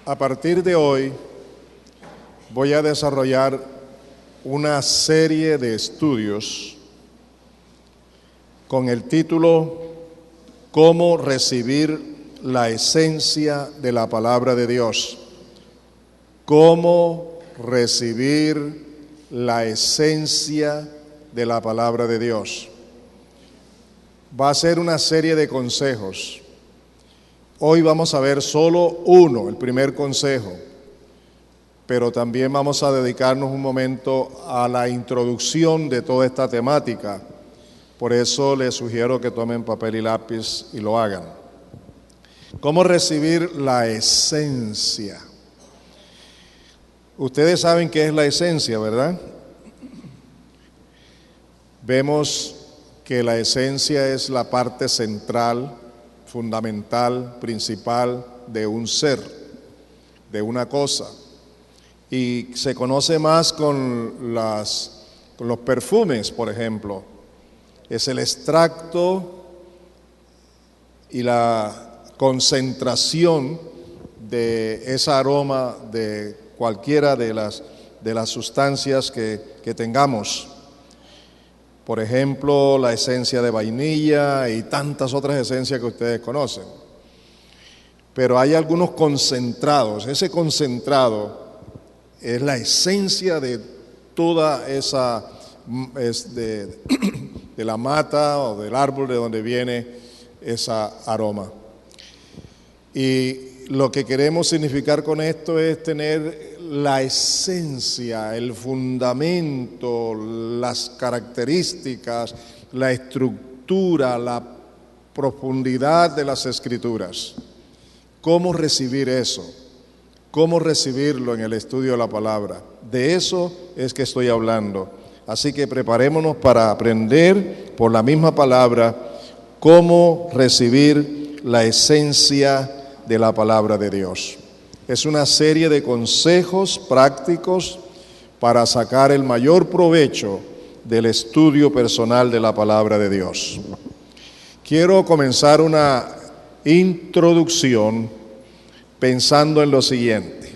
A partir de hoy voy a desarrollar una serie de estudios con el título ¿Cómo recibir la esencia de la palabra de Dios? ¿Cómo recibir la esencia de la palabra de Dios? Va a ser una serie de consejos. Hoy vamos a ver solo uno, el primer consejo, pero también vamos a dedicarnos un momento a la introducción de toda esta temática. Por eso les sugiero que tomen papel y lápiz y lo hagan. ¿Cómo recibir la esencia? Ustedes saben qué es la esencia, ¿verdad? Vemos que la esencia es la parte central, fundamental, principal de un ser, de una cosa. Y se conoce más con los perfumes, por ejemplo. Es el extracto y la concentración de ese aroma de cualquiera de las sustancias que tengamos. Por ejemplo, la esencia de vainilla y tantas otras esencias que ustedes conocen. Pero hay algunos concentrados. Ese concentrado es la esencia de toda esa, de la mata o del árbol de donde viene ese aroma. Y lo que queremos significar con esto es tener la esencia, el fundamento, las características, la estructura, la profundidad de las Escrituras. ¿Cómo recibir eso? ¿Cómo recibirlo en el estudio de la palabra? De eso es que estoy hablando. Así que preparémonos para aprender por la misma palabra cómo recibir la esencia de la palabra de Dios. Es una serie de consejos prácticos para sacar el mayor provecho del estudio personal de la palabra de Dios. Quiero comenzar una introducción pensando en lo siguiente.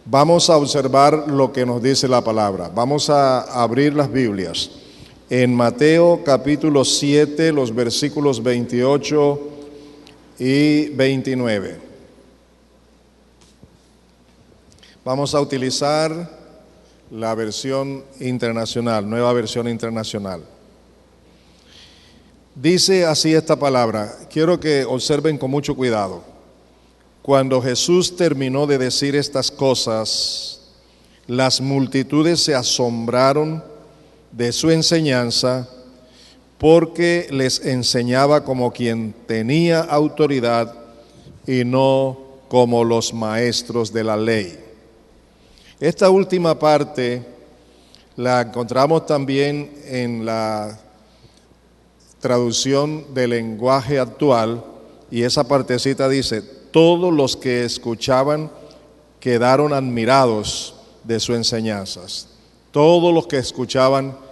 Vamos a observar lo que nos dice la palabra. Vamos a abrir las Biblias. En Mateo capítulo 7, los versículos 28 y 29. Vamos a utilizar la versión internacional, nueva versión internacional. Dice así esta palabra, quiero que observen con mucho cuidado. Cuando Jesús terminó de decir estas cosas, las multitudes se asombraron de su enseñanza, porque les enseñaba como quien tenía autoridad y no como los maestros de la ley. Esta última parte la encontramos también en la traducción del lenguaje actual, y esa partecita dice: todos los que escuchaban quedaron admirados de sus enseñanzas. Todos los que escuchaban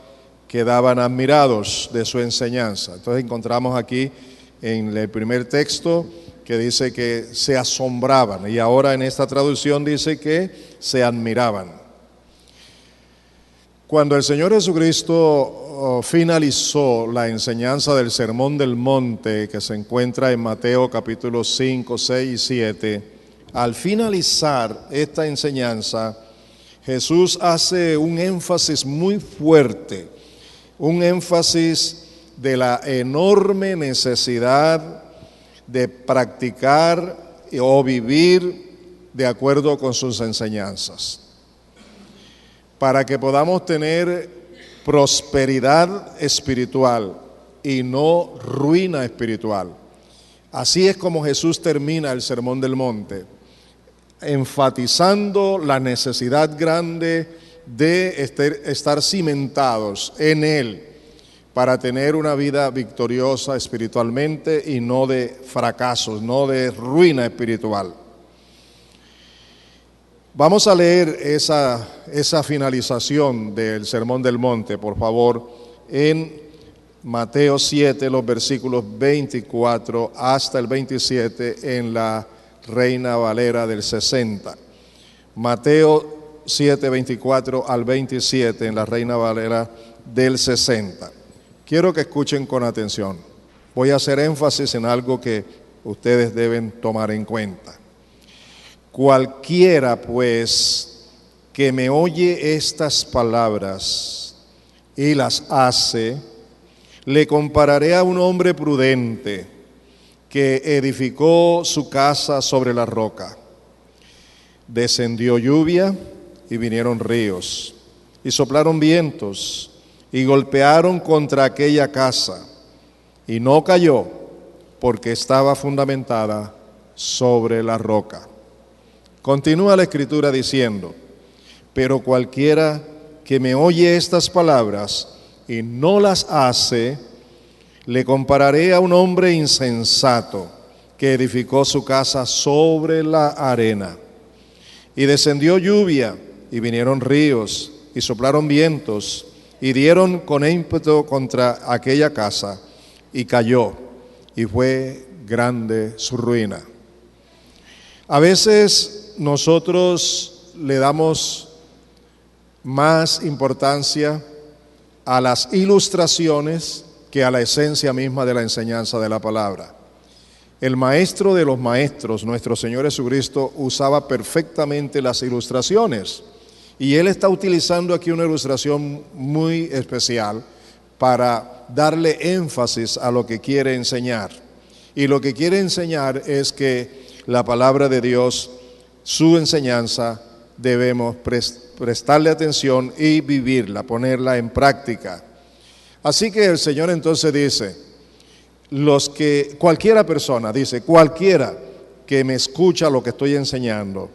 quedaban admirados de su enseñanza. Entonces encontramos aquí en el primer texto que dice que se asombraban, y ahora en esta traducción dice que se admiraban. Cuando el Señor Jesucristo finalizó la enseñanza del Sermón del Monte, que se encuentra en Mateo capítulo 5, 6 y 7, al finalizar esta enseñanza, Jesús hace un énfasis muy fuerte, un énfasis de la enorme necesidad de practicar o vivir de acuerdo con sus enseñanzas, para que podamos tener prosperidad espiritual y no ruina espiritual. Así es como Jesús termina el Sermón del Monte, enfatizando la necesidad grande de estar cimentados en Él, para tener una vida victoriosa espiritualmente y no de fracasos, no de ruina espiritual. Vamos a leer esa finalización del Sermón del Monte, por favor, en Mateo 7, los versículos 24 hasta el 27, en la Reina Valera del 60. Mateo 7, 24 al 27 en la Reina Valera del 60. Quiero que escuchen con atención. Voy a hacer énfasis en algo que ustedes deben tomar en cuenta. Cualquiera, pues, que me oye estas palabras y las hace, le compararé a un hombre prudente que edificó su casa sobre la roca. Descendió lluvia y vinieron ríos, y soplaron vientos, y golpearon contra aquella casa, y no cayó, porque estaba fundamentada sobre la roca. Continúa la Escritura diciendo: pero cualquiera que me oye estas palabras y no las hace, le compararé a un hombre insensato que edificó su casa sobre la arena. Y descendió lluvia, y vinieron ríos, y soplaron vientos, y dieron con ímpetu contra aquella casa, y cayó, y fue grande su ruina. A veces nosotros le damos más importancia a las ilustraciones que a la esencia misma de la enseñanza de la palabra. El maestro de los maestros, nuestro Señor Jesucristo, usaba perfectamente las ilustraciones, y Él está utilizando aquí una ilustración muy especial para darle énfasis a lo que quiere enseñar. Y lo que quiere enseñar es que la palabra de Dios, su enseñanza, debemos prestarle atención y vivirla, ponerla en práctica. Así que el Señor entonces dice, cualquiera persona, dice, cualquiera que me escucha lo que estoy enseñando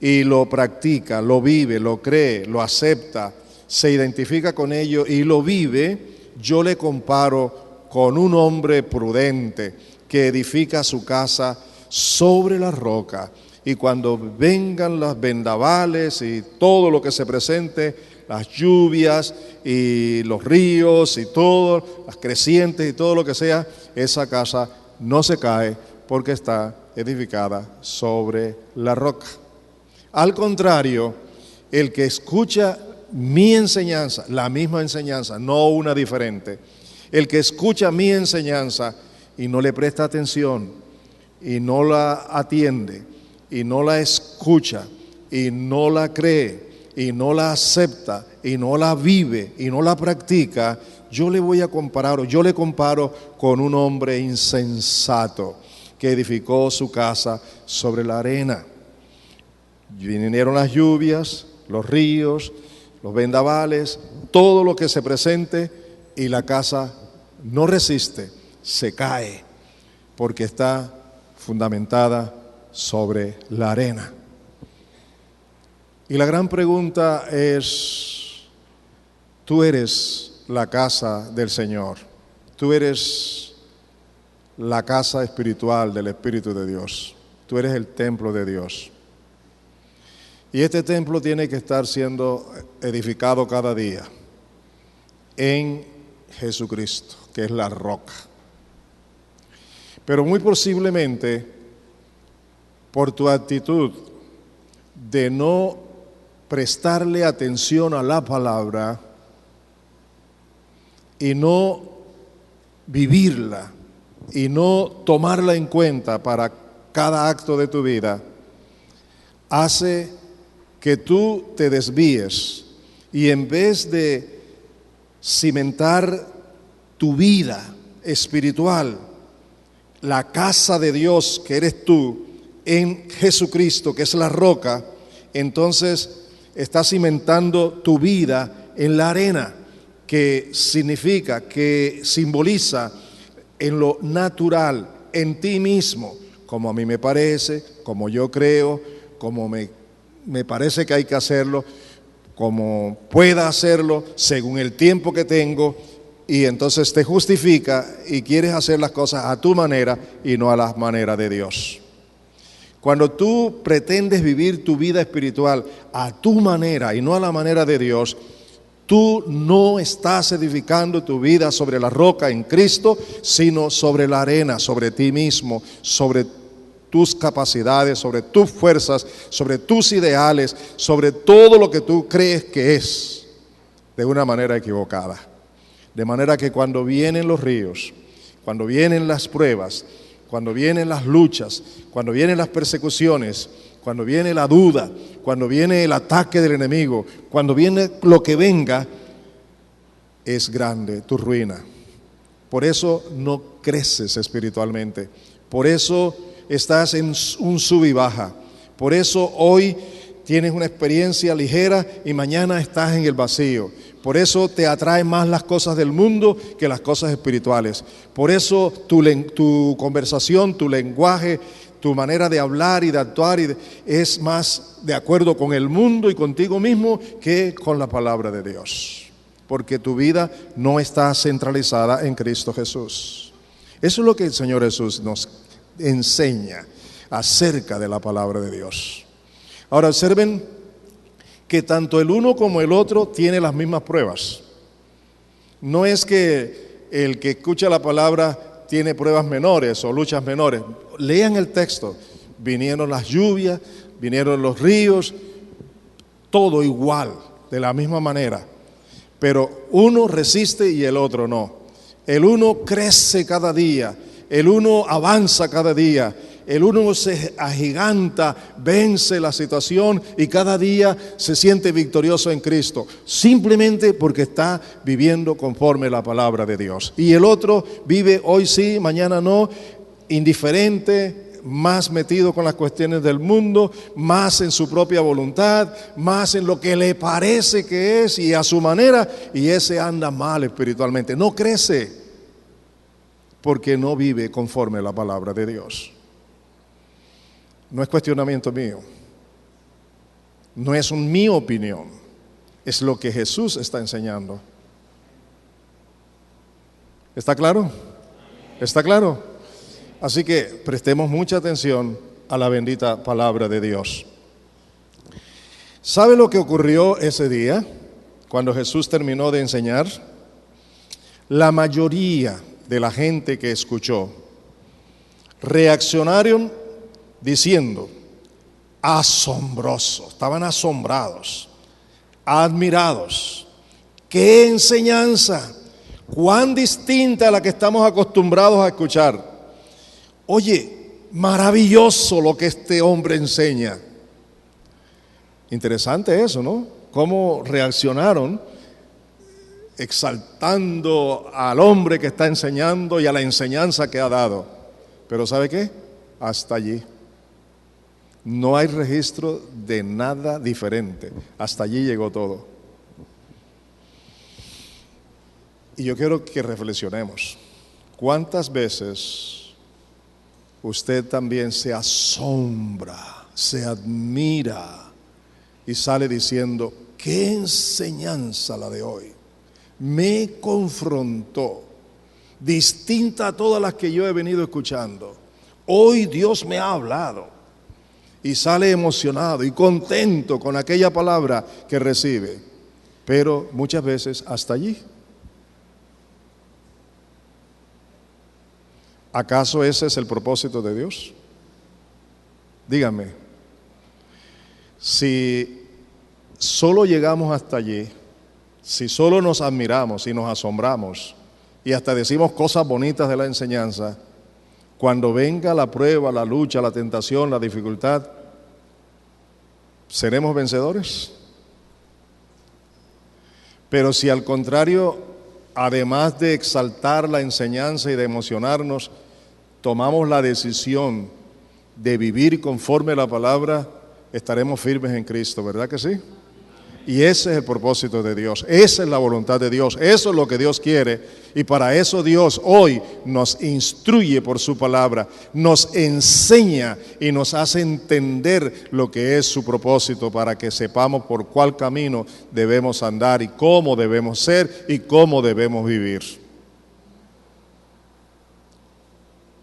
y lo practica, lo vive, lo cree, lo acepta, se identifica con ello y lo vive, yo le comparo con un hombre prudente que edifica su casa sobre la roca. Y cuando vengan las vendavales y todo lo que se presente, las lluvias y los ríos y todo, las crecientes y todo lo que sea, esa casa no se cae porque está edificada sobre la roca. Al contrario, el que escucha mi enseñanza, la misma enseñanza, no una diferente, el que escucha mi enseñanza y no le presta atención y no la atiende, y no la escucha, y no la cree, y no la acepta, y no la vive, y no la practica, yo le comparo con un hombre insensato que edificó su casa sobre la arena. Vinieron las lluvias, los ríos, los vendavales, todo lo que se presente, y la casa no resiste, se cae, porque está fundamentada sobre la arena. Y la gran pregunta es, tú eres la casa del Señor, tú eres la casa espiritual del Espíritu de Dios, tú eres el templo de Dios. Y este templo tiene que estar siendo edificado cada día en Jesucristo, que es la roca. Pero muy posiblemente, por tu actitud de no prestarle atención a la palabra y no vivirla y no tomarla en cuenta para cada acto de tu vida, hace que tú te desvíes y en vez de cimentar tu vida espiritual, la casa de Dios que eres tú, en Jesucristo, que es la roca, entonces estás cimentando tu vida en la arena, que significa, que simboliza en lo natural, en ti mismo, como a mí me parece, como yo creo, como me parece que hay que hacerlo, como pueda hacerlo, según el tiempo que tengo, y entonces te justifica y quieres hacer las cosas a tu manera y no a la manera de Dios. Cuando tú pretendes vivir tu vida espiritual a tu manera y no a la manera de Dios, tú no estás edificando tu vida sobre la roca en Cristo, sino sobre la arena, sobre ti mismo, sobre tus capacidades, sobre tus fuerzas, sobre tus ideales, sobre todo lo que tú crees que es, de una manera equivocada. De manera que cuando vienen los ríos, cuando vienen las pruebas, cuando vienen las luchas, cuando vienen las persecuciones, cuando viene la duda, cuando viene el ataque del enemigo, cuando viene lo que venga, es grande tu ruina. Por eso no creces espiritualmente. Por eso estás en un sub y baja. Por eso hoy tienes una experiencia ligera y mañana estás en el vacío. Por eso te atraen más las cosas del mundo que las cosas espirituales. Por eso tu conversación, tu lenguaje, tu manera de hablar y de actuar es más de acuerdo con el mundo y contigo mismo que con la palabra de Dios. Porque tu vida no está centralizada en Cristo Jesús. Eso es lo que el Señor Jesús nos enseña acerca de la palabra de Dios. Ahora observen que tanto el uno como el otro tiene las mismas pruebas. No es que el que escucha la palabra tiene pruebas menores o luchas menores. Lean el texto. Vinieron las lluvias, vinieron los ríos, todo igual, de la misma manera. Pero uno resiste y el otro no. El uno crece cada día, el uno avanza cada día, el uno se agiganta, vence la situación y cada día se siente victorioso en Cristo, simplemente porque está viviendo conforme la palabra de Dios. Y el otro vive hoy sí, mañana no, indiferente, más metido con las cuestiones del mundo, más en su propia voluntad, más en lo que le parece que es y a su manera, y ese anda mal espiritualmente, no crece porque no vive conforme a la palabra de Dios. No es cuestionamiento mío, no es mi opinión, es lo que Jesús está enseñando. ¿Está claro? ¿Está claro? Así que prestemos mucha atención a la bendita palabra de Dios. ¿Sabe lo que ocurrió ese día cuando Jesús terminó de enseñar? La mayoría de la gente que escuchó reaccionaron diciendo, asombroso, estaban asombrados, admirados. ¡Qué enseñanza! ¡Cuán distinta a la que estamos acostumbrados a escuchar! Oye, maravilloso lo que este hombre enseña. Interesante eso, ¿no? Cómo reaccionaron exaltando al hombre que está enseñando y a la enseñanza que ha dado. Pero ¿sabe qué? Hasta allí. No hay registro de nada diferente. Hasta allí llegó todo. Y yo quiero que reflexionemos. ¿Cuántas veces usted también se asombra, se admira y sale diciendo, qué enseñanza la de hoy? Me confrontó, distinta a todas las que yo he venido escuchando. Hoy Dios me ha hablado y sale emocionado y contento con aquella palabra que recibe, pero muchas veces hasta allí. ¿Acaso ese es el propósito de Dios? Dígame, si solo llegamos hasta allí, si solo nos admiramos y nos asombramos y hasta decimos cosas bonitas de la enseñanza, cuando venga la prueba, la lucha, la tentación, la dificultad, ¿seremos vencedores? Pero si al contrario, además de exaltar la enseñanza y de emocionarnos, tomamos la decisión de vivir conforme a la palabra, estaremos firmes en Cristo, ¿verdad que sí? Y ese es el propósito de Dios, esa es la voluntad de Dios, eso es lo que Dios quiere, y para eso Dios hoy nos instruye por su palabra, nos enseña y nos hace entender lo que es su propósito para que sepamos por cuál camino debemos andar y cómo debemos ser y cómo debemos vivir.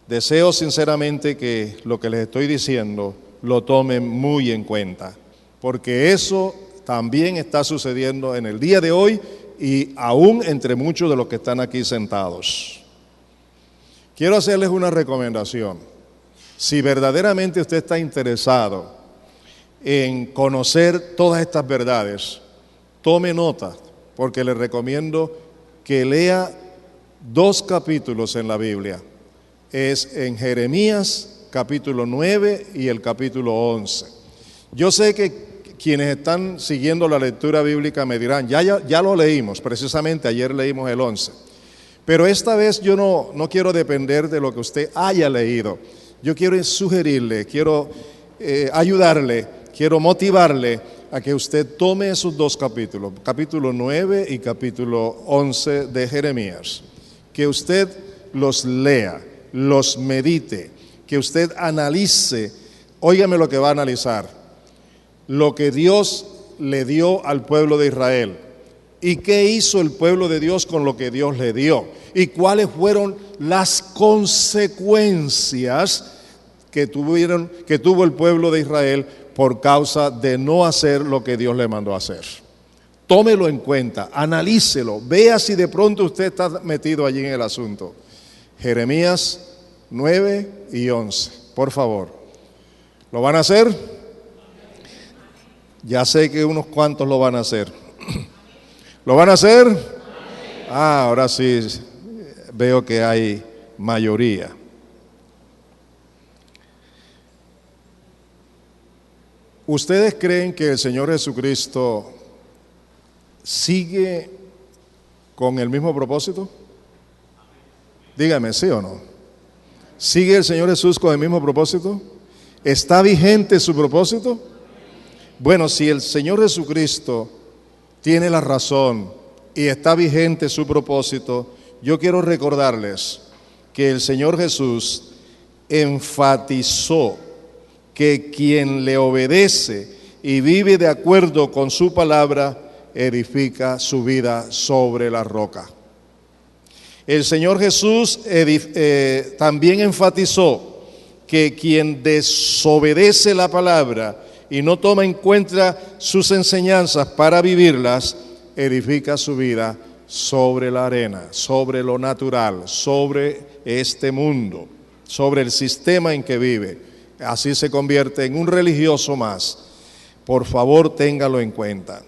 Deseo sinceramente que lo que les estoy diciendo lo tomen muy en cuenta, porque eso también está sucediendo en el día de hoy y aún entre muchos de los que están aquí sentados. Quiero hacerles una recomendación. Si verdaderamente usted está interesado en conocer todas estas verdades, tome nota, porque le recomiendo que lea 2 capítulos en la Biblia. Es en Jeremías capítulo 9 y el capítulo 11. Yo sé que quienes están siguiendo la lectura bíblica me dirán, ya lo leímos, precisamente ayer leímos el 11. Pero esta vez yo no quiero depender de lo que usted haya leído. Yo quiero sugerirle, quiero ayudarle, quiero motivarle a que usted tome esos 2 capítulos, capítulo 9 y capítulo 11 de Jeremías. Que usted los lea, los medite, que usted analice, óigame lo que va a analizar. Lo que Dios le dio al pueblo de Israel y qué hizo el pueblo de Dios con lo que Dios le dio y cuáles fueron las consecuencias que tuvo el pueblo de Israel por causa de no hacer lo que Dios le mandó a hacer. Tómelo en cuenta, analícelo, vea si de pronto usted está metido allí en el asunto. Jeremías 9 y 11, por favor. ¿Lo van a hacer? Ya sé que unos cuantos lo van a hacer. ¿Lo van a hacer? Ah, ahora sí veo que hay mayoría. ¿Ustedes creen que el Señor Jesucristo sigue con el mismo propósito? Dígame, ¿sí o no? ¿Sigue el Señor Jesús con el mismo propósito? ¿Está vigente su propósito? Bueno, si el Señor Jesucristo tiene la razón y está vigente su propósito, yo quiero recordarles que el Señor Jesús enfatizó que quien le obedece y vive de acuerdo con su palabra, edifica su vida sobre la roca. El Señor Jesús también enfatizó que quien desobedece la palabra y no toma en cuenta sus enseñanzas para vivirlas, edifica su vida sobre la arena, sobre lo natural, sobre este mundo, sobre el sistema en que vive. Así se convierte en un religioso más. Por favor, téngalo en cuenta.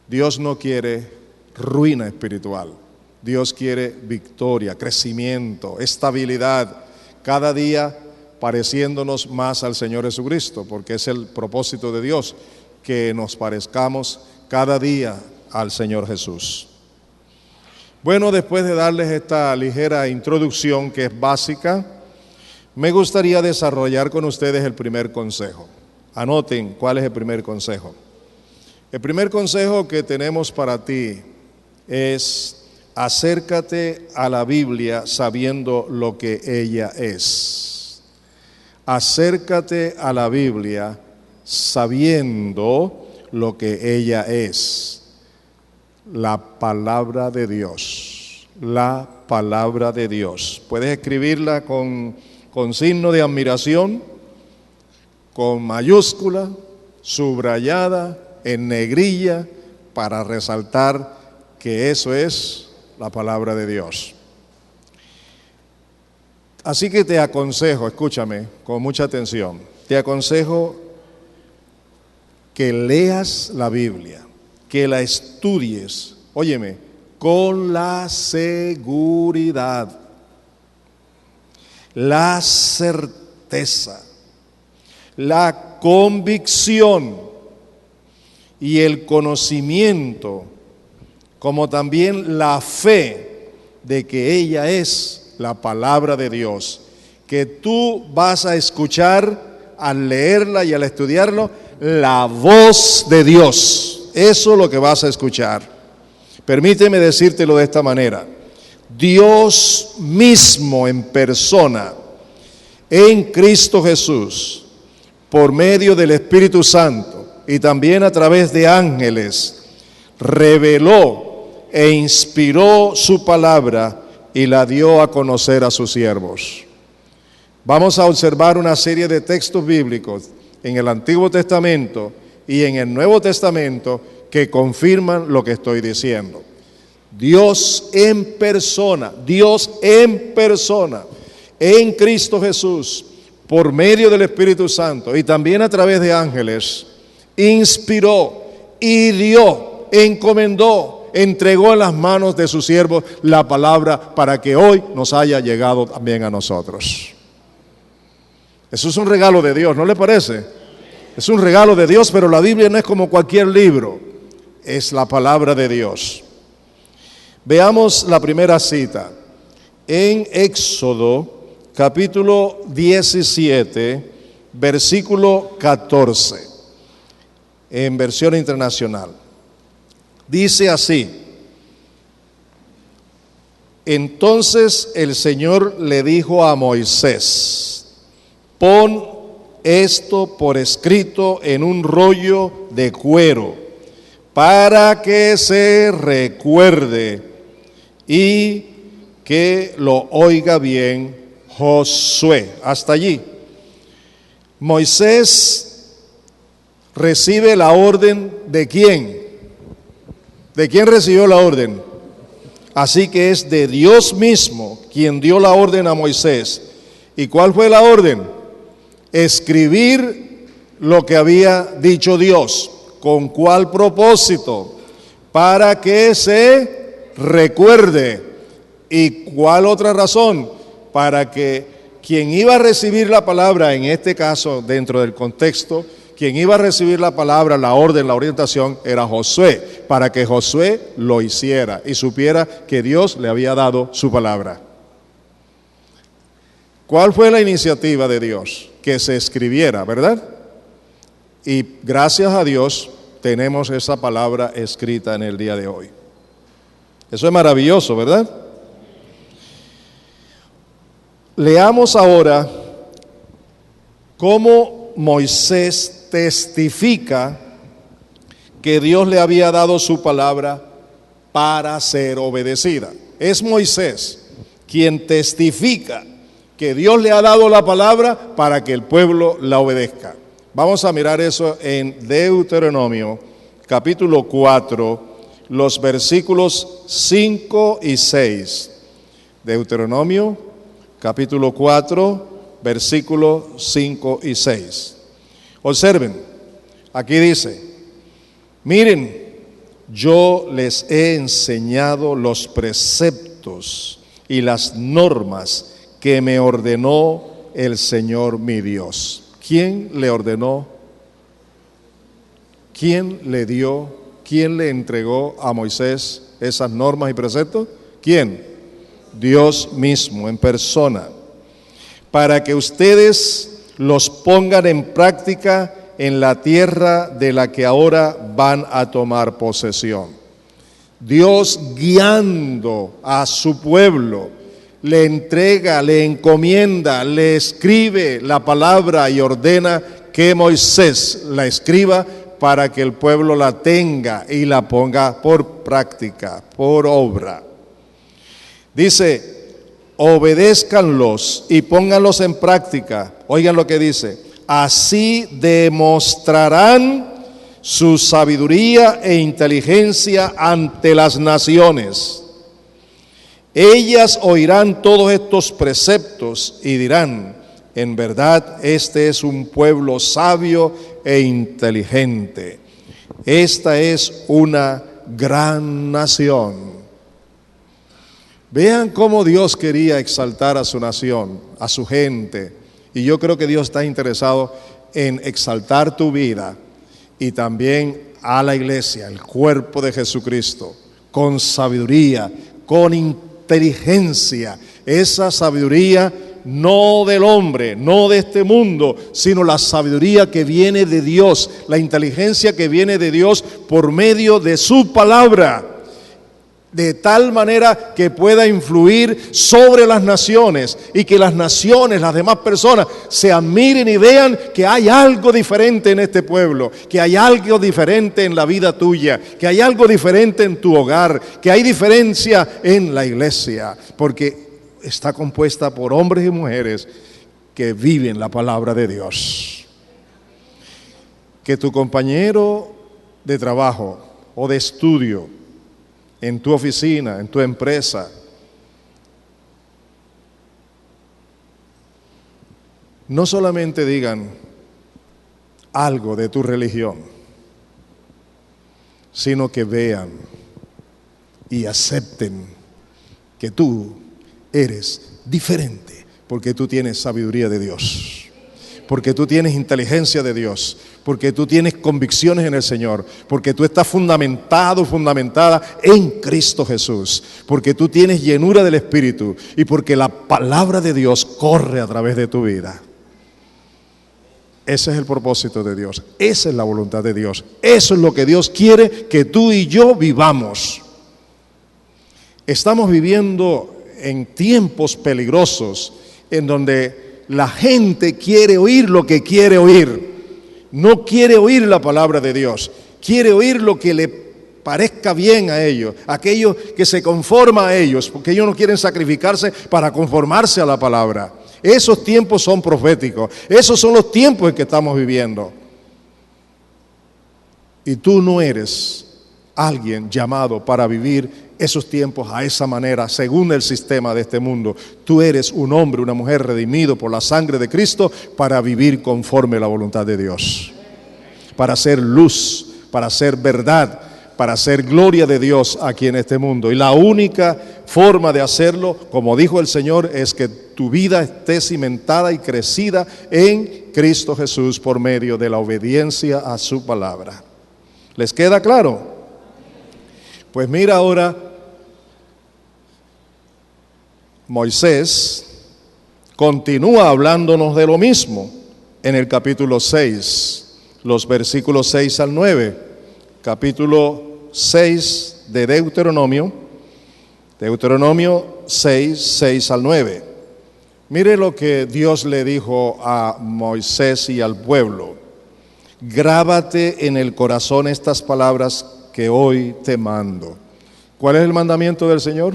Dios no quiere ruina espiritual. Dios quiere victoria, crecimiento, estabilidad. Cada día pareciéndonos más al Señor Jesucristo, porque es el propósito de Dios, que nos parezcamos cada día al Señor Jesús. Bueno, después de darles esta ligera introducción que es básica, me gustaría desarrollar con ustedes el primer consejo. Anoten cuál es el primer consejo. El primer consejo que tenemos para ti es: acércate a la Biblia sabiendo lo que ella es. Acércate a la Biblia sabiendo lo que ella es. La palabra de Dios. La palabra de Dios. Puedes escribirla con signo de admiración, con mayúscula, subrayada, en negrilla, para resaltar que eso es la palabra de Dios. Así que te aconsejo, escúchame con mucha atención, te aconsejo que leas la Biblia, que la estudies, óyeme, con la seguridad, la certeza, la convicción y el conocimiento, como también la fe de que ella es la palabra de Dios, que tú vas a escuchar al leerla y al estudiarlo, la voz de Dios. Eso es lo que vas a escuchar. Permíteme decírtelo de esta manera: Dios mismo en persona, en Cristo Jesús, por medio del Espíritu Santo y también a través de ángeles, reveló e inspiró su palabra y la dio a conocer a sus siervos. Vamos a observar una serie de textos bíblicos en el Antiguo Testamento y en el Nuevo Testamento que confirman lo que estoy diciendo. Dios en persona, en Cristo Jesús, por medio del Espíritu Santo y también a través de ángeles, inspiró y dio, encomendó, entregó en las manos de sus siervos la palabra para que hoy nos haya llegado también a nosotros. Eso es un regalo de Dios, ¿no le parece? Es un regalo de Dios, pero la Biblia no es como cualquier libro, es la palabra de Dios. Veamos la primera cita en Éxodo capítulo 17, versículo 14, en versión internacional. Dice así: entonces el Señor le dijo a Moisés: pon esto por escrito en un rollo de cuero, para que se recuerde y que lo oiga bien Josué. Hasta allí. Moisés recibe la orden ¿de quién? ¿De quién recibió la orden? Así que es de Dios mismo quien dio la orden a Moisés. ¿Y cuál fue la orden? Escribir lo que había dicho Dios. ¿Con cuál propósito? Para que se recuerde. ¿Y cuál otra razón? Para que quien iba a recibir la palabra, en este caso dentro del contexto, quien iba a recibir la palabra, la orden, la orientación, era Josué, para que Josué lo hiciera y supiera que Dios le había dado su palabra. ¿Cuál fue la iniciativa de Dios? Que se escribiera, ¿verdad? Y gracias a Dios tenemos esa palabra escrita en el día de hoy. Eso es maravilloso, ¿verdad? Leamos ahora cómo Moisés testifica que Dios le había dado su palabra para ser obedecida. Es Moisés quien testifica que Dios le ha dado la palabra para que el pueblo la obedezca. Vamos a mirar eso en Deuteronomio, capítulo 4, los versículos 5 y 6. Deuteronomio, capítulo 4, versículos 5 y 6. Observen, aquí dice: miren, yo les he enseñado los preceptos y las normas que me ordenó el Señor mi Dios. ¿Quién le ordenó? ¿Quién le dio? ¿Quién le entregó a Moisés esas normas y preceptos? ¿Quién? Dios mismo en persona, para que ustedes los pongan en práctica en la tierra de la que ahora van a tomar posesión. Dios guiando a su pueblo, le entrega, le encomienda, le escribe la palabra y ordena que Moisés la escriba para que el pueblo la tenga y la ponga por práctica, por obra. Dice: obedézcanlos y pónganlos en práctica. Oigan lo que dice: así demostrarán su sabiduría e inteligencia ante las naciones. Ellas oirán todos estos preceptos y dirán: en verdad, este es un pueblo sabio e inteligente. Esta es una gran nación. Vean cómo Dios quería exaltar a su nación, a su gente. Y yo creo que Dios está interesado en exaltar tu vida y también a la iglesia, el cuerpo de Jesucristo, con sabiduría, con inteligencia. Esa sabiduría no del hombre, no de este mundo, sino la sabiduría que viene de Dios, la inteligencia que viene de Dios por medio de su palabra, de tal manera que pueda influir sobre las naciones y que las naciones, las demás personas, se admiren y vean que hay algo diferente en este pueblo, que hay algo diferente en la vida tuya, que hay algo diferente en tu hogar, que hay diferencia en la iglesia, porque está compuesta por hombres y mujeres que viven la palabra de Dios. Que tu compañero de trabajo o de estudio, en tu oficina, en tu empresa, no solamente digan algo de tu religión, sino que vean y acepten que tú eres diferente, porque tú tienes sabiduría de Dios, porque tú tienes inteligencia de Dios, porque tú tienes convicciones en el Señor, porque tú estás fundamentado, fundamentada en Cristo Jesús, porque tú tienes llenura del Espíritu y porque la palabra de Dios corre a través de tu vida. Ese es el propósito de Dios, esa es la voluntad de Dios, eso es lo que Dios quiere que tú y yo vivamos. Estamos viviendo en tiempos peligrosos en donde la gente quiere oír lo que quiere oír. No quiere oír la palabra de Dios, quiere oír lo que le parezca bien a ellos, aquello que se conforma a ellos, porque ellos no quieren sacrificarse para conformarse a la palabra. Esos tiempos son proféticos, esos son los tiempos en que estamos viviendo. Y tú no eres alguien llamado para vivir esos tiempos a esa manera, según el sistema de este mundo. Tú eres un hombre, una mujer redimido por la sangre de Cristo para vivir conforme a la voluntad de Dios, para ser luz, para ser verdad, para hacer gloria de Dios aquí en este mundo. Y la única forma de hacerlo, como dijo el Señor, es que tu vida esté cimentada y crecida en Cristo Jesús por medio de la obediencia a su palabra. ¿Les queda claro? Pues mira ahora, Moisés continúa hablándonos de lo mismo en el capítulo 6, los versículos 6 al 9, capítulo 6 de Deuteronomio 6, 6 al 9. Mire lo que Dios le dijo a Moisés y al pueblo: grábate en el corazón estas palabras que hoy te mando. ¿Cuál es el mandamiento del Señor?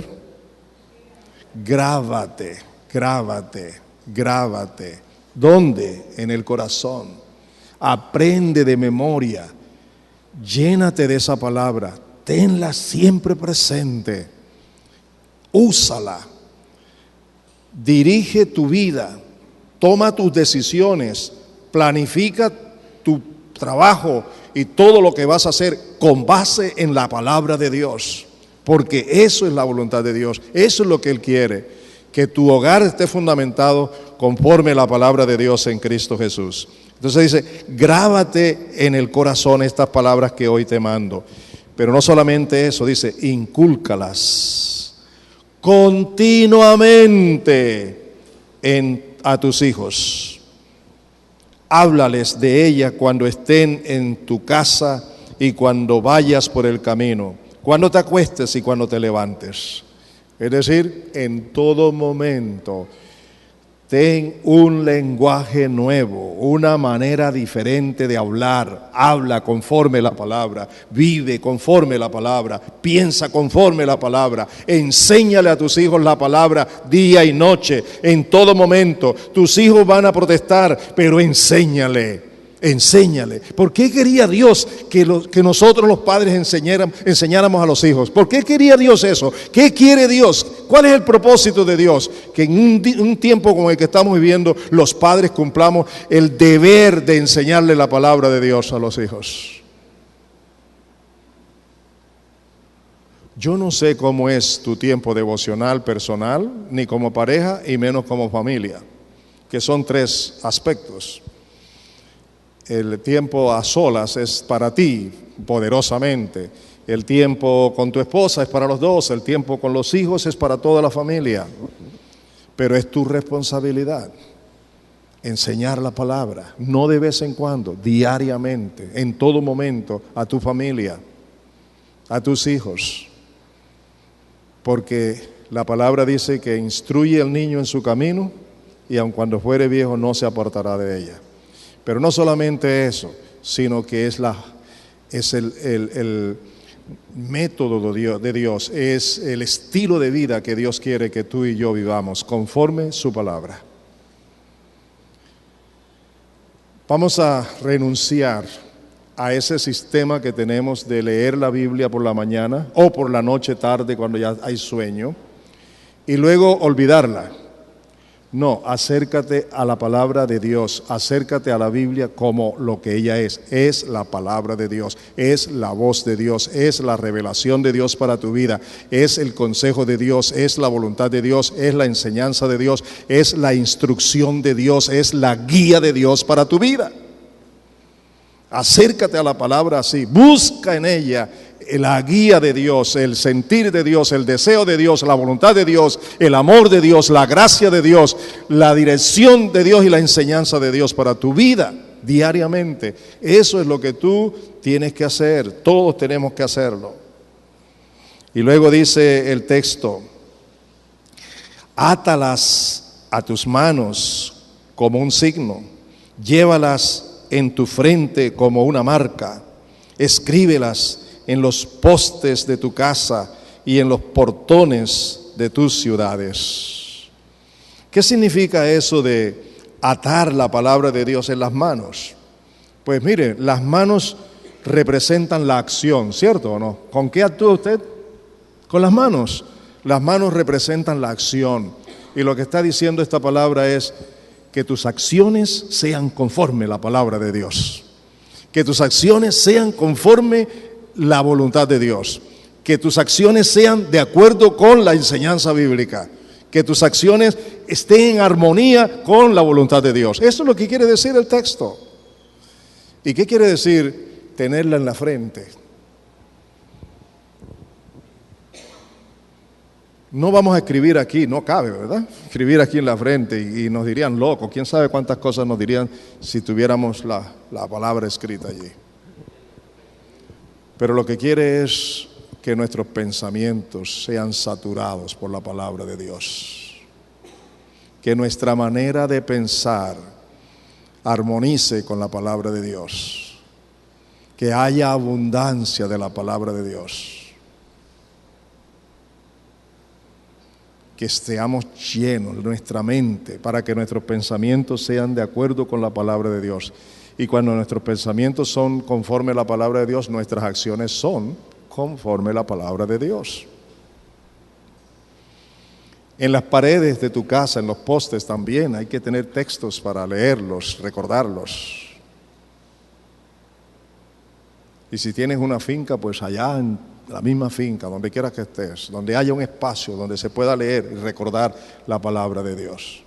Grábate, grábate, grábate. ¿Dónde? En el corazón. Aprende de memoria. Llénate de esa palabra. Tenla siempre presente. Úsala. Dirige tu vida. Toma tus decisiones. Planifica tu trabajo y todo lo que vas a hacer con base en la palabra de Dios. Porque eso es la voluntad de Dios, eso es lo que Él quiere, que tu hogar esté fundamentado conforme a la palabra de Dios en Cristo Jesús. Entonces dice, grábate en el corazón estas palabras que hoy te mando. Pero no solamente eso, dice, incúlcalas continuamente a tus hijos. Háblales de ella cuando estén en tu casa y cuando vayas por el camino, cuando te acuestes y cuando te levantes. Es decir, en todo momento, ten un lenguaje nuevo, una manera diferente de hablar. Habla conforme la palabra, vive conforme la palabra, piensa conforme la palabra. Enséñale a tus hijos la palabra día y noche, en todo momento. Tus hijos van a protestar, pero enséñale. Enséñale. ¿Por qué quería Dios que nosotros los padres enseñáramos a los hijos? ¿Por qué quería Dios eso? ¿Qué quiere Dios? ¿Cuál es el propósito de Dios? Que en un tiempo como el que estamos viviendo, los padres cumplamos el deber de enseñarle la palabra de Dios a los hijos. Yo no sé cómo es tu tiempo devocional personal, ni como pareja y menos como familia, que son 3 aspectos. El tiempo a solas es para ti, poderosamente. El tiempo con tu esposa es para los dos. El tiempo con los hijos es para toda la familia. Pero es tu responsabilidad enseñar la palabra, no de vez en cuando, diariamente, en todo momento, a tu familia, a tus hijos. Porque la palabra dice que instruye al niño en su camino y aun cuando fuere viejo no se apartará de ella. Pero no solamente eso, sino que es el método de Dios, es el estilo de vida que Dios quiere que tú y yo vivamos, conforme su palabra. Vamos a renunciar a ese sistema que tenemos de leer la Biblia por la mañana o por la noche tarde cuando ya hay sueño y luego olvidarla. No, acércate a la palabra de Dios, acércate a la Biblia como lo que ella es la palabra de Dios, es la voz de Dios, es la revelación de Dios para tu vida, es el consejo de Dios, es la voluntad de Dios, es la enseñanza de Dios, es la instrucción de Dios, es la guía de Dios para tu vida. Acércate a la palabra así, busca en ella la guía de Dios, el sentir de Dios, el deseo de Dios, la voluntad de Dios, el amor de Dios, la gracia de Dios, la dirección de Dios y la enseñanza de Dios para tu vida diariamente. Eso es lo que tú tienes que hacer, todos tenemos que hacerlo. Y luego dice el texto, átalas a tus manos como un signo, llévalas en tu frente como una marca, escríbelas en los postes de tu casa y en los portones de tus ciudades. ¿Qué significa eso de atar la palabra de Dios en las manos? Pues mire, las manos representan la acción, ¿cierto o no? ¿Con qué actúa usted? Con las manos. Las manos representan la acción. Y lo que está diciendo esta palabra es que tus acciones sean conforme a la palabra de Dios. Que tus acciones sean conforme la voluntad de Dios, que tus acciones sean de acuerdo con la enseñanza bíblica, que tus acciones estén en armonía con la voluntad de Dios. Eso es lo que quiere decir el texto. ¿Y qué quiere decir tenerla en la frente? No vamos a escribir aquí, no cabe, ¿verdad? Escribir aquí en la frente y nos dirían locos. ¿Quién sabe cuántas cosas nos dirían si tuviéramos la palabra escrita allí? Pero lo que quiere es que nuestros pensamientos sean saturados por la palabra de Dios. Que nuestra manera de pensar armonice con la palabra de Dios. Que haya abundancia de la palabra de Dios. Que estemos llenos de nuestra mente para que nuestros pensamientos sean de acuerdo con la palabra de Dios. Y cuando nuestros pensamientos son conforme a la palabra de Dios, nuestras acciones son conforme a la palabra de Dios. En las paredes de tu casa, en los postes también, hay que tener textos para leerlos, recordarlos. Y si tienes una finca, pues allá en la misma finca, donde quiera que estés, donde haya un espacio donde se pueda leer y recordar la palabra de Dios.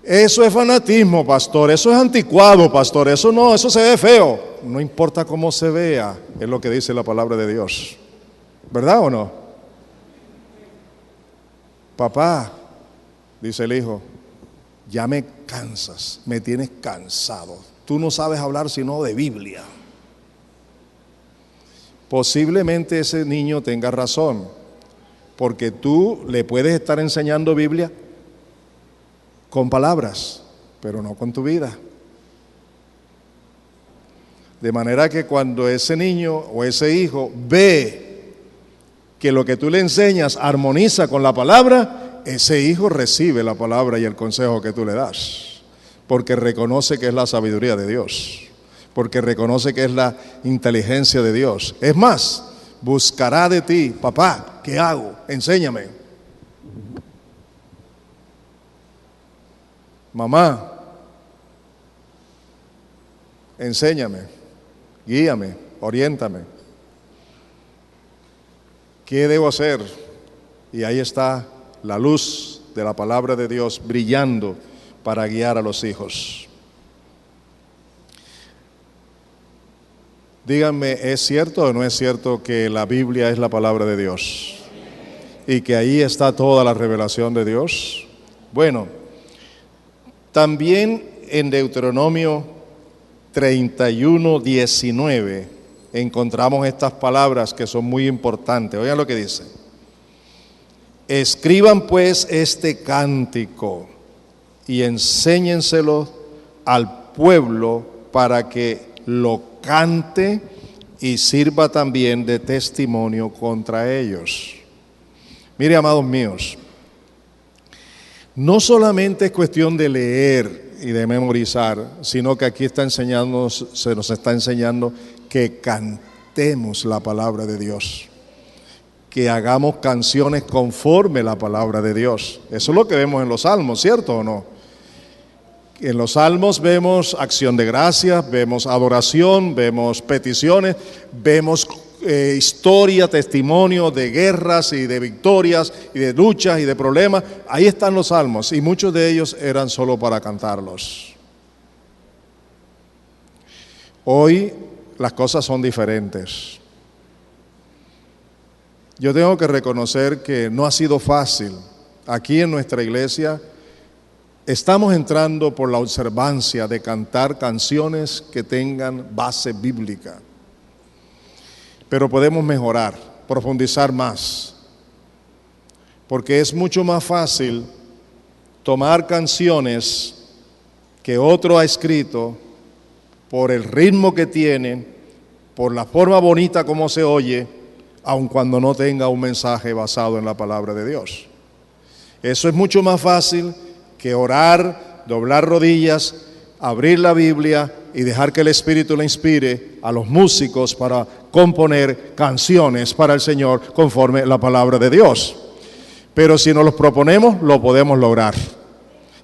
Eso es fanatismo, pastor, eso es anticuado, pastor, eso se ve feo. No importa cómo se vea, es lo que dice la palabra de Dios. ¿Verdad o no? Papá, dice el hijo, ya me cansas, me tienes cansado. Tú no sabes hablar sino de Biblia. Posiblemente ese niño tenga razón, porque tú le puedes estar enseñando Biblia con palabras, pero no con tu vida. De manera que cuando ese niño o ese hijo ve que lo que tú le enseñas armoniza con la palabra, ese hijo recibe la palabra y el consejo que tú le das, porque reconoce que es la sabiduría de Dios, porque reconoce que es la inteligencia de Dios. Es más, buscará de ti, papá, ¿qué hago? Enséñame. Mamá, enséñame, guíame, oriéntame. ¿Qué debo hacer? Y ahí está la luz de la palabra de Dios brillando para guiar a los hijos. Díganme, ¿es cierto o no es cierto que la Biblia es la palabra de Dios? Y que ahí está toda la revelación de Dios. Bueno, también en Deuteronomio 31:19 encontramos estas palabras que son muy importantes. Oigan lo que dice. Escriban pues este cántico y enséñenselo al pueblo para que lo cante y sirva también de testimonio contra ellos. Mire, amados míos, no solamente es cuestión de leer y de memorizar, sino que aquí se nos está enseñando que cantemos la palabra de Dios, que hagamos canciones conforme a la palabra de Dios. Eso es lo que vemos en los salmos, ¿cierto o no? En los salmos vemos acción de gracias, vemos adoración, vemos peticiones, vemos historia, testimonio de guerras y de victorias y de luchas y de problemas. Ahí están los salmos y muchos de ellos eran solo para cantarlos. Hoy las cosas son diferentes. Yo tengo que reconocer que no ha sido fácil. Aquí en nuestra iglesia estamos entrando por la observancia de cantar canciones que tengan base bíblica. Pero podemos mejorar, profundizar más. Porque es mucho más fácil tomar canciones que otro ha escrito por el ritmo que tienen, por la forma bonita como se oye, aun cuando no tenga un mensaje basado en la palabra de Dios. Eso es mucho más fácil que orar, doblar rodillas, abrir la Biblia y dejar que el Espíritu le inspire a los músicos para componer canciones para el Señor conforme a la palabra de Dios. Pero si nos los proponemos, lo podemos lograr.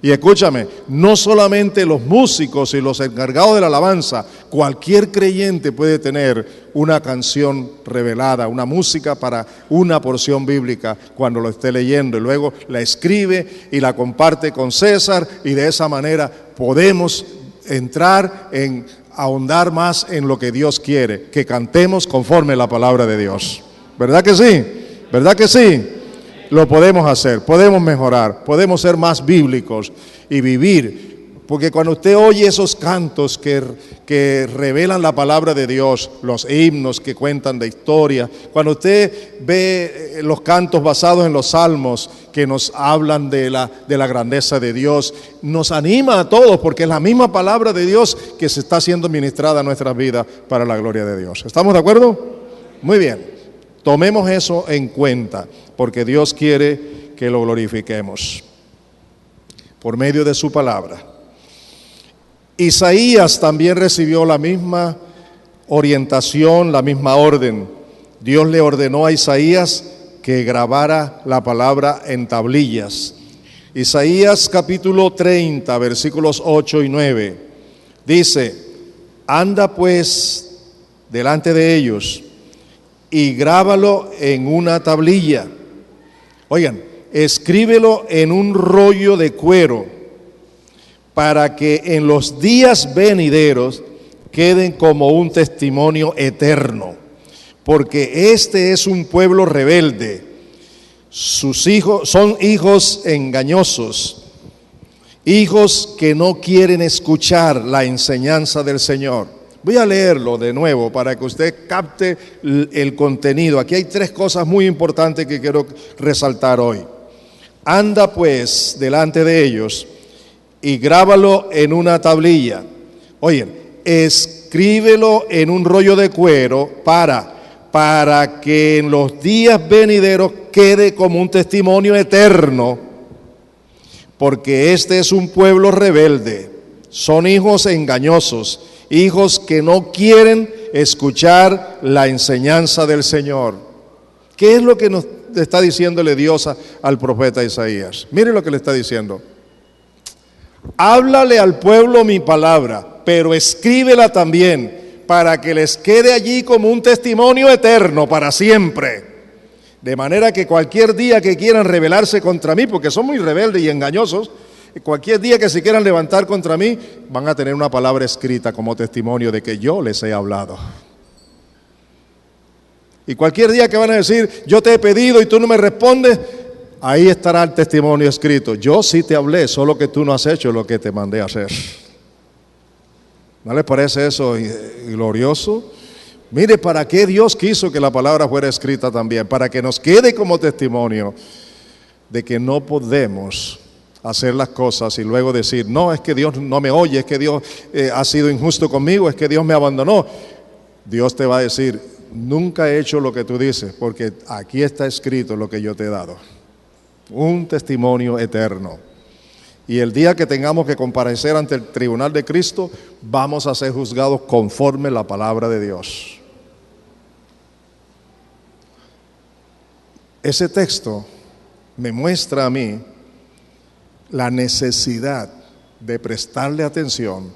Y escúchame, no solamente los músicos y los encargados de la alabanza, cualquier creyente puede tener una canción revelada, una música para una porción bíblica cuando lo esté leyendo, y luego la escribe y la comparte con César, y de esa manera podemos entrar en ahondar más en lo que Dios quiere, que cantemos conforme a la palabra de Dios. ¿Verdad que sí? ¿Verdad que sí? Lo podemos hacer, podemos mejorar, podemos ser más bíblicos y vivir. Porque cuando usted oye esos cantos que revelan la palabra de Dios, los himnos que cuentan de historia, cuando usted ve los cantos basados en los salmos que nos hablan de la grandeza de Dios, nos anima a todos porque es la misma palabra de Dios que se está siendo ministrada a nuestras vidas para la gloria de Dios. ¿Estamos de acuerdo? Muy bien. Tomemos eso en cuenta, porque Dios quiere que lo glorifiquemos por medio de su palabra. Isaías también recibió la misma orientación, la misma orden. Dios le ordenó a Isaías que grabara la palabra en tablillas. Isaías capítulo 30, versículos 8 y 9, dice: anda pues delante de ellos y grábalo en una tablilla. Oigan, escríbelo en un rollo de cuero para que en los días venideros queden como un testimonio eterno. Porque este es un pueblo rebelde, sus hijos son hijos engañosos, hijos que no quieren escuchar la enseñanza del Señor. Voy a leerlo de nuevo para que usted capte el contenido. Aquí hay tres cosas muy importantes que quiero resaltar hoy. Anda pues delante de ellos y grábalo en una tablilla. Oye, escríbelo en un rollo de cuero para que en los días venideros quede como un testimonio eterno. Porque este es un pueblo rebelde, son hijos engañosos, hijos que no quieren escuchar la enseñanza del Señor. ¿Qué es lo que nos está diciéndole Dios al profeta Isaías? Mire lo que le está diciendo. Háblale al pueblo mi palabra, pero escríbela también para que les quede allí como un testimonio eterno para siempre. De manera que cualquier día que quieran rebelarse contra mí, porque son muy rebeldes y engañosos, cualquier día que se quieran levantar contra mí, van a tener una palabra escrita como testimonio de que yo les he hablado. Y cualquier día que van a decir, yo te he pedido y tú no me respondes, ahí estará el testimonio escrito. Yo sí te hablé, solo que tú no has hecho lo que te mandé a hacer. ¿No les parece eso glorioso? Mire, ¿para qué Dios quiso que la palabra fuera escrita también? Para que nos quede como testimonio de que no podemos hacer las cosas y luego decir, no, es que Dios no me oye, es que Dios ha sido injusto conmigo, es que Dios me abandonó. Dios te va a decir, nunca he hecho lo que tú dices, porque aquí está escrito lo que yo te he dado. Un testimonio eterno. Y el día que tengamos que comparecer ante el tribunal de Cristo, vamos a ser juzgados conforme la palabra de Dios. Ese texto me muestra a mí la necesidad de prestarle atención,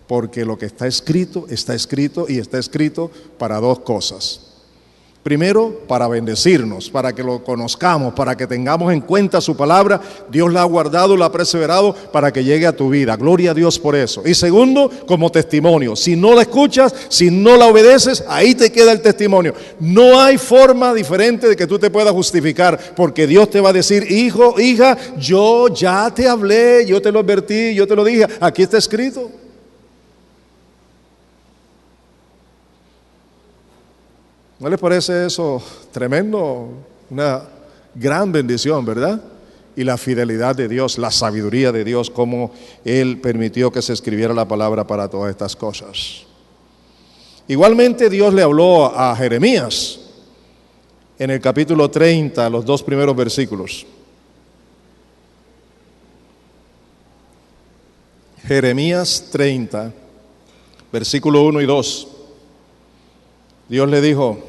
porque lo que está escrito y está escrito para dos cosas. Primero, para bendecirnos, para que lo conozcamos, para que tengamos en cuenta su palabra. Dios la ha guardado, la ha perseverado para que llegue a tu vida. Gloria a Dios por eso. Y segundo, como testimonio. Si no la escuchas, si no la obedeces, ahí te queda el testimonio. No hay forma diferente de que tú te puedas justificar, porque Dios te va a decir: hijo, hija, yo ya te hablé, yo te lo advertí, yo te lo dije. Aquí está escrito. ¿No les parece eso tremendo? Una gran bendición, ¿verdad? Y la fidelidad de Dios, la sabiduría de Dios, cómo Él permitió que se escribiera la palabra para todas estas cosas. Igualmente Dios le habló a Jeremías en el capítulo 30, los 2 primeros versículos. Jeremías 30, versículo 1 y 2. Dios le dijo: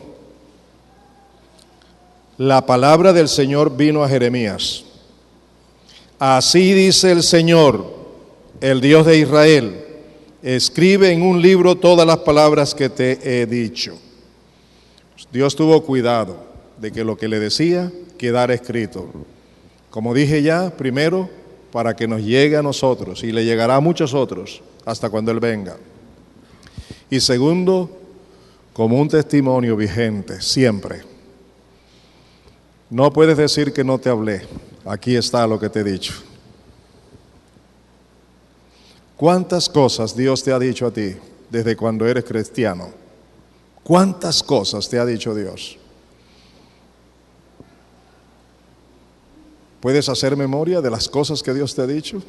la palabra del Señor vino a Jeremías. Así dice el Señor, el Dios de Israel: escribe en un libro todas las palabras que te he dicho. Dios tuvo cuidado de que lo que le decía quedara escrito. Como dije ya, primero, para que nos llegue a nosotros, y le llegará a muchos otros hasta cuando Él venga. Y segundo, como un testimonio vigente, siempre. No puedes decir que no te hablé. Aquí está lo que te he dicho. ¿Cuántas cosas Dios te ha dicho a ti desde cuando eres cristiano? ¿Cuántas cosas te ha dicho Dios? ¿Puedes hacer memoria de las cosas que Dios te ha dicho?